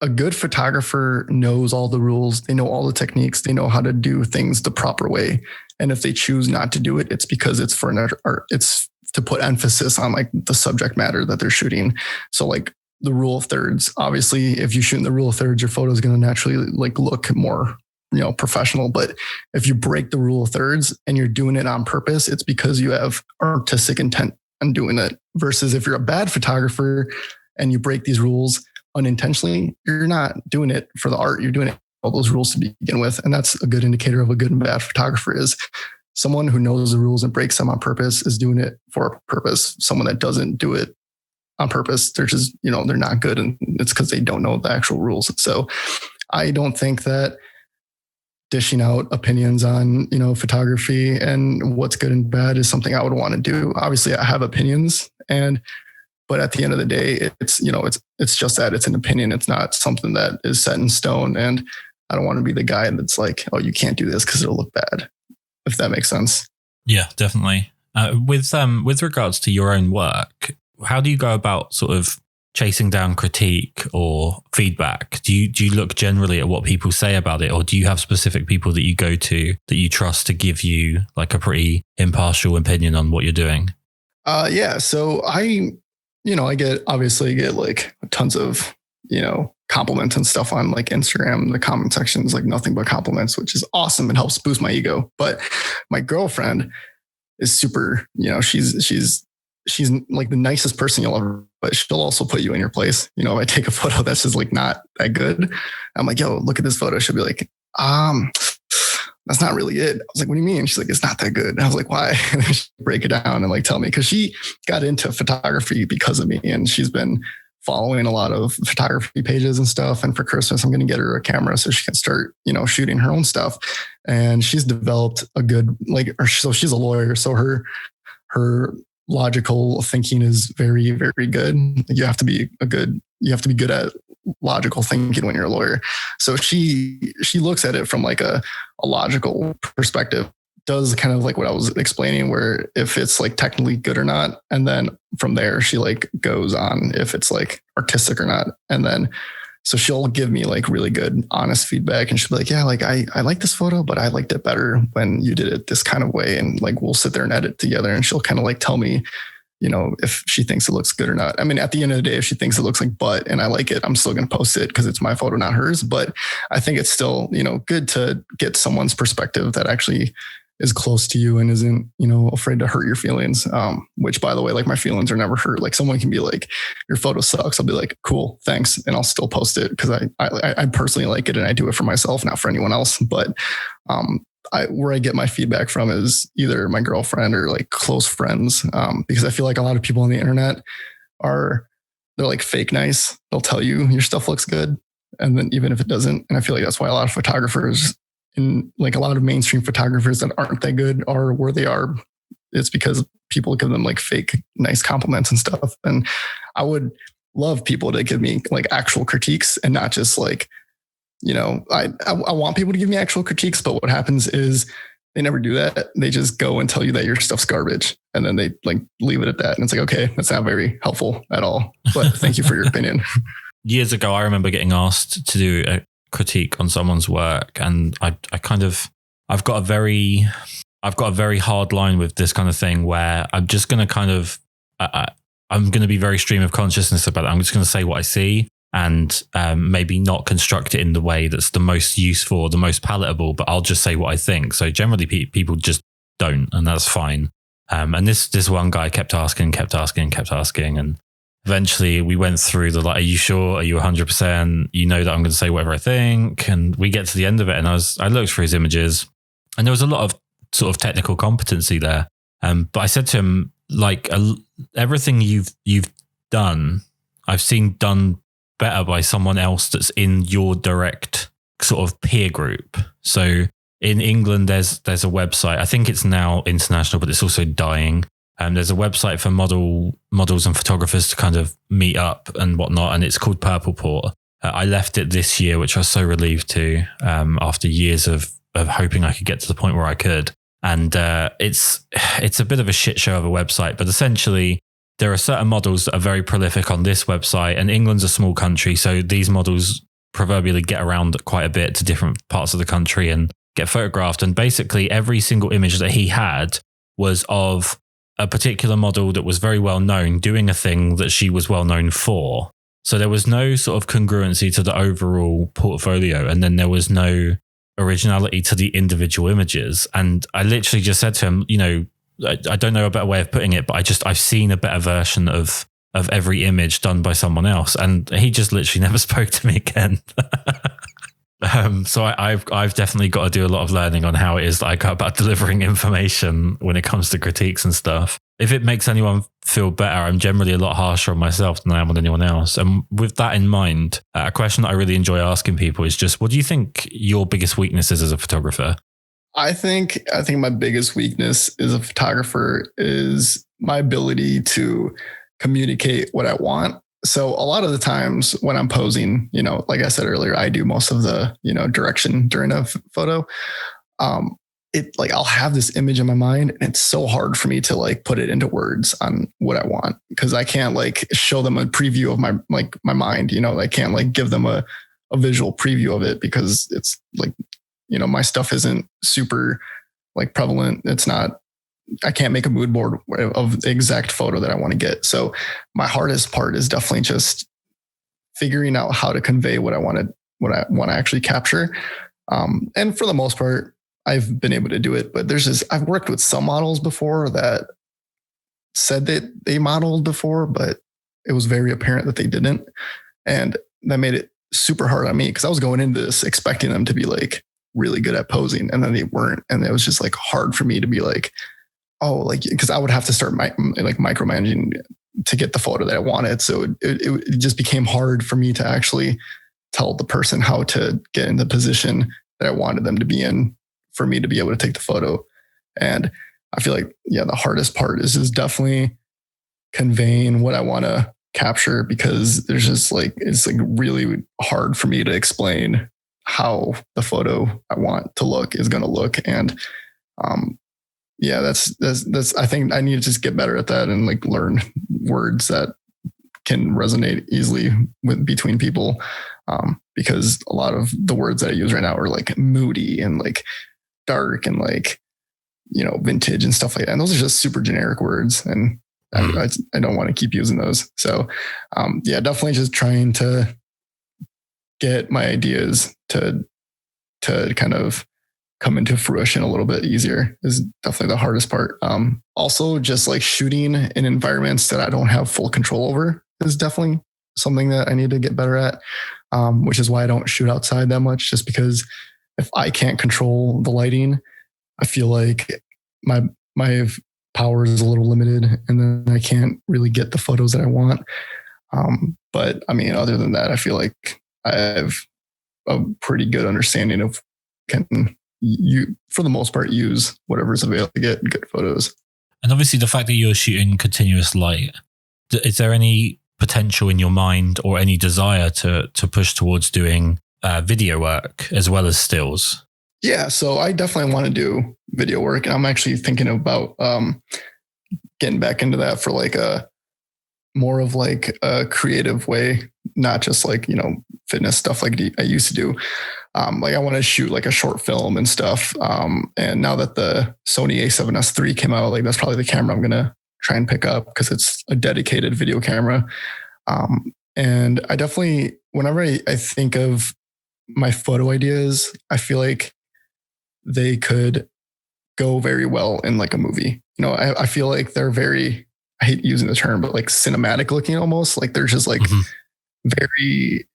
a good photographer knows all the rules. They know all the techniques. They know how to do things the proper way. And if they choose not to do it, it's because it's for an art. It's to put emphasis on, like, the subject matter that they're shooting. So, like, the rule of thirds, obviously, if you shoot in the rule of thirds, your photo is going to naturally, like, look more, professional. But if you break the rule of thirds and you're doing it on purpose, it's because you have artistic intent on doing it. Versus if you're a bad photographer and you break these rules unintentionally, you're not doing it for the art. You're doing it all those rules to begin with. And that's a good indicator of a good and bad photographer. Is someone who knows the rules and breaks them on purpose is doing it for a purpose. Someone that doesn't do it on purpose, they're just, they're not good. And it's because they don't know the actual rules. So I don't think that dishing out opinions on, photography and what's good and bad is something I would want to do. Obviously I have opinions, but at the end of the day, it's just that, it's an opinion. It's not something that is set in stone. And I don't want to be the guy that's like, oh, you can't do this because it'll look bad, if that makes sense. Yeah, definitely. With regards to your own work, how do you go about sort of chasing down critique or feedback? Do you look generally at what people say about it, or do you have specific people that you go to that you trust to give you, like, a pretty impartial opinion on what you're doing? Yeah. So I get like tons of, compliments and stuff on, like, Instagram. The comment section is, like, nothing but compliments, which is awesome. It helps boost my ego. But my girlfriend is super, she's like the nicest person you'll ever, but she'll also put you in your place. If I take a photo that's just, like, not that good, I'm like, yo, look at this photo. She'll be like, that's not really it. I was like, what do you mean? She's like, it's not that good. And I was like, why? And then she'd break it down and, like, tell me, because she got into photography because of me, and she's been following a lot of photography pages and stuff. And for Christmas, I'm going to get her a camera so she can start, shooting her own stuff. And she's developed a good, so she's a lawyer. So her logical thinking is very, very good. You have to be good at logical thinking when you're a lawyer. So she looks at it from like a logical perspective, does kind of like what I was explaining, where if it's like technically good or not. And then from there, she like goes on if it's like artistic or not. And then, so she'll give me like really good, honest feedback. And she'll be like, yeah, like I like this photo, but I liked it better when you did it this kind of way. And like, we'll sit there and edit together, and she'll kind of like tell me, you know, if she thinks it looks good or not. I mean, at the end of the day, if she thinks it looks like butt and I like it, I'm still going to post it because it's my photo, not hers. But I think it's still, you know, good to get someone's perspective that actually is close to you and isn't, you know, afraid to hurt your feelings. Which, by the way, like my feelings are never hurt. Like someone can be like, your photo sucks. I'll be like, cool, thanks. And I'll still post it because I personally like it and I do it for myself, not for anyone else. But where I get my feedback from is either my girlfriend or like close friends. Because I feel like a lot of people on the internet they're like fake nice. They'll tell you your stuff looks good. And then even if it doesn't, and I feel like that's why a lot of photographers and like a lot of mainstream photographers that aren't that good are where they are. It's because people give them like fake nice compliments and stuff. And I would love people to give me like actual critiques and not just like, you know, I want people to give me actual critiques, but what happens is they never do that. They just go and tell you that your stuff's garbage. And then they like leave it at that. And it's like, okay, that's not very helpful at all, but thank you for your opinion. Years ago, I remember getting asked to do a critique on someone's work. And I've got a very hard line with this kind of thing where I'm just going to kind of, I'm going to be very stream of consciousness about it. I'm just going to say what I see and maybe not construct it in the way that's the most useful or the most palatable, but I'll just say what I think. So generally people just don't, and that's fine. And this one guy kept asking. And eventually we went through the, like, are you sure? Are you 100%? You know that I'm going to say whatever I think. And we get to the end of it and I looked through his images and there was a lot of sort of technical competency there. But I said to him, like, everything you've done, I've seen done better by someone else that's in your direct sort of peer group. So in England, there's a website. I think it's now international, but it's also dying. There's a website for models and photographers to kind of meet up and whatnot, and it's called Purpleport. I left it this year, which I was so relieved to, after years of hoping I could get to the point where I could. And it's a bit of a shit show of a website, but essentially there are certain models that are very prolific on this website, and England's a small country, so these models proverbially get around quite a bit to different parts of the country and get photographed. And basically every single image that he had was of a particular model that was very well known doing a thing that she was well known for. So there was no sort of congruency to the overall portfolio, and then there was no originality to the individual images. And I literally just said to him, you know, I don't know a better way of putting it, but I've seen a better version of every image done by someone else. And he just literally never spoke to me again. So I've definitely got to do a lot of learning on how it is that I go about delivering information when it comes to critiques and stuff. If it makes anyone feel better, I'm generally a lot harsher on myself than I am on anyone else. And with that in mind, a question that I really enjoy asking people is just, what do you think your biggest weakness is as a photographer? I think my biggest weakness as a photographer is my ability to communicate what I want. So a lot of the times when I'm posing, you know, like I said earlier, I do most of the, you know, direction during a photo. I'll have this image in my mind and it's so hard for me to like put it into words on what I want, because I can't like show them a preview of my mind, you know, I can't like give them a visual preview of it because it's like, you know, my stuff isn't super like prevalent. I can't make a mood board of the exact photo that I want to get. So my hardest part is definitely just figuring out how to convey what I want to actually capture. And for the most part, I've been able to do it, but I've worked with some models before that said that they modeled before, but it was very apparent that they didn't. And that made it super hard on me because I was going into this expecting them to be like really good at posing, and then they weren't. And it was just like hard for me to be like, oh, like, because I would have to start micromanaging to get the photo that I wanted. So it just became hard for me to actually tell the person how to get in the position that I wanted them to be in for me to be able to take the photo. And I feel like, yeah, the hardest part is definitely conveying what I want to capture, because there's just like, it's like really hard for me to explain how the photo I want to look is going to look. And yeah, that's I think I need to just get better at that and like learn words that can resonate easily between people, because a lot of the words that I use right now are like moody and like dark and like, vintage and stuff like that. And those are just super generic words, and I don't want to keep using those. So yeah, definitely just trying to get my ideas to kind of come into fruition a little bit easier is definitely the hardest part. Also, just like shooting in environments that I don't have full control over is definitely something that I need to get better at, which is why I don't shoot outside that much, just because if I can't control the lighting, I feel like my power is a little limited, and then I can't really get the photos that I want. But I mean, other than that, I feel like I have a pretty good understanding of you, for the most part, use whatever's available to get good photos. And obviously the fact that you're shooting continuous light, is there any potential in your mind or any desire to push towards doing video work as well as stills? Yeah, so I definitely want to do video work, and I'm actually thinking about getting back into that for like a more of like a creative way, not just like, fitness stuff like I used to do. Like I want to shoot like a short film and stuff. And now that the Sony A7S III came out, like that's probably the camera I'm going to try and pick up, because it's a dedicated video camera. And I definitely, whenever I think of my photo ideas, I feel like they could go very well in like a movie. I feel like they're very, I hate using the term, but like cinematic looking almost. Like they're just like very,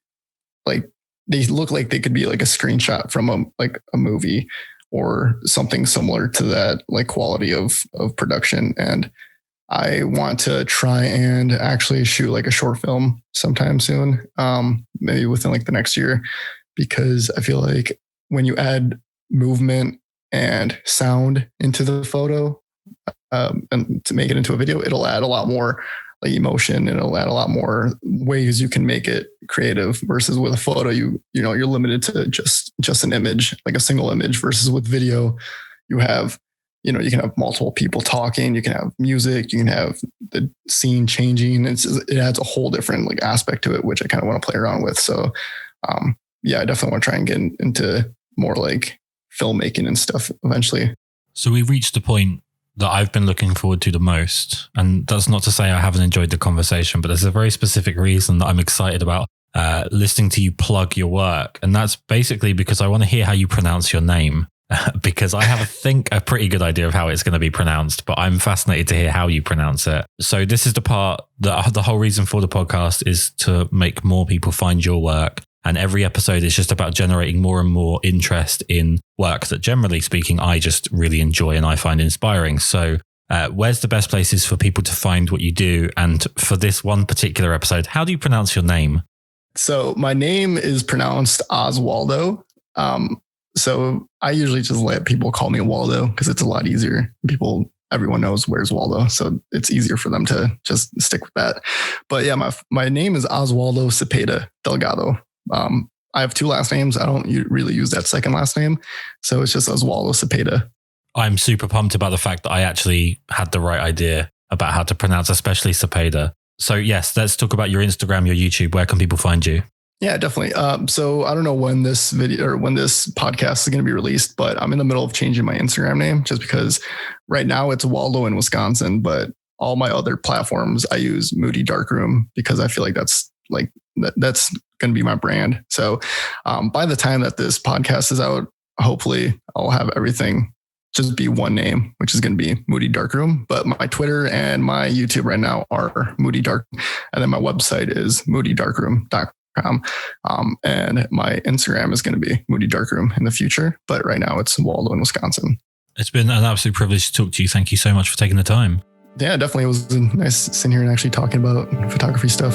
like they look like they could be like a screenshot from a movie or something similar to that, like quality of production. And I want to try and actually shoot like a short film sometime soon, maybe within like the next year, because I feel like when you add movement and sound into the photo, and to make it into a video, it'll add a lot more like emotion, and it'll add a lot more ways you can make it creative, versus with a photo, you're limited to just an image, like a single image, versus with video, you have, you can have multiple people talking, you can have music, you can have the scene changing. It adds a whole different like aspect to it, which I kind of want to play around with. So yeah, I definitely want to try and get into more like filmmaking and stuff eventually. So we reached the point that I've been looking forward to the most. And that's not to say I haven't enjoyed the conversation, but there's a very specific reason that I'm excited about listening to you plug your work. And that's basically because I want to hear how you pronounce your name, because I have a pretty good idea of how it's going to be pronounced, but I'm fascinated to hear how you pronounce it. So this is the part that the whole reason for the podcast is to make more people find your work. And every episode is just about generating more and more interest in work that, generally speaking, I just really enjoy and I find inspiring. So where's the best places for people to find what you do? And for this one particular episode, how do you pronounce your name? So my name is pronounced Oswaldo. So I usually just let people call me Waldo because it's a lot easier. Everyone knows where's Waldo, so it's easier for them to just stick with that. But yeah, my name is Oswaldo Cepeda Delgado. I have two last names. I don't really use that second last name, so it's just Oswaldo Cepeda. I'm super pumped about the fact that I actually had the right idea about how to pronounce, especially Cepeda. So yes, let's talk about your Instagram, your YouTube. Where can people find you? Yeah, definitely. So I don't know when this video or when this podcast is going to be released, but I'm in the middle of changing my Instagram name just because right now it's Waldo in Wisconsin, but all my other platforms I use Moody Darkroom because I feel like that's going to be my brand. So by the time that this podcast is out, hopefully I'll have everything just be one name, which is going to be Moody Darkroom. But my Twitter and my YouTube right now are Moody Dark. And then my website is moodydarkroom.com. And my Instagram is going to be Moody Darkroom in the future. But right now it's Waldo in Wisconsin. It's been an absolute privilege to talk to you. Thank you so much for taking the time. Yeah, definitely. It was nice sitting here and actually talking about photography stuff.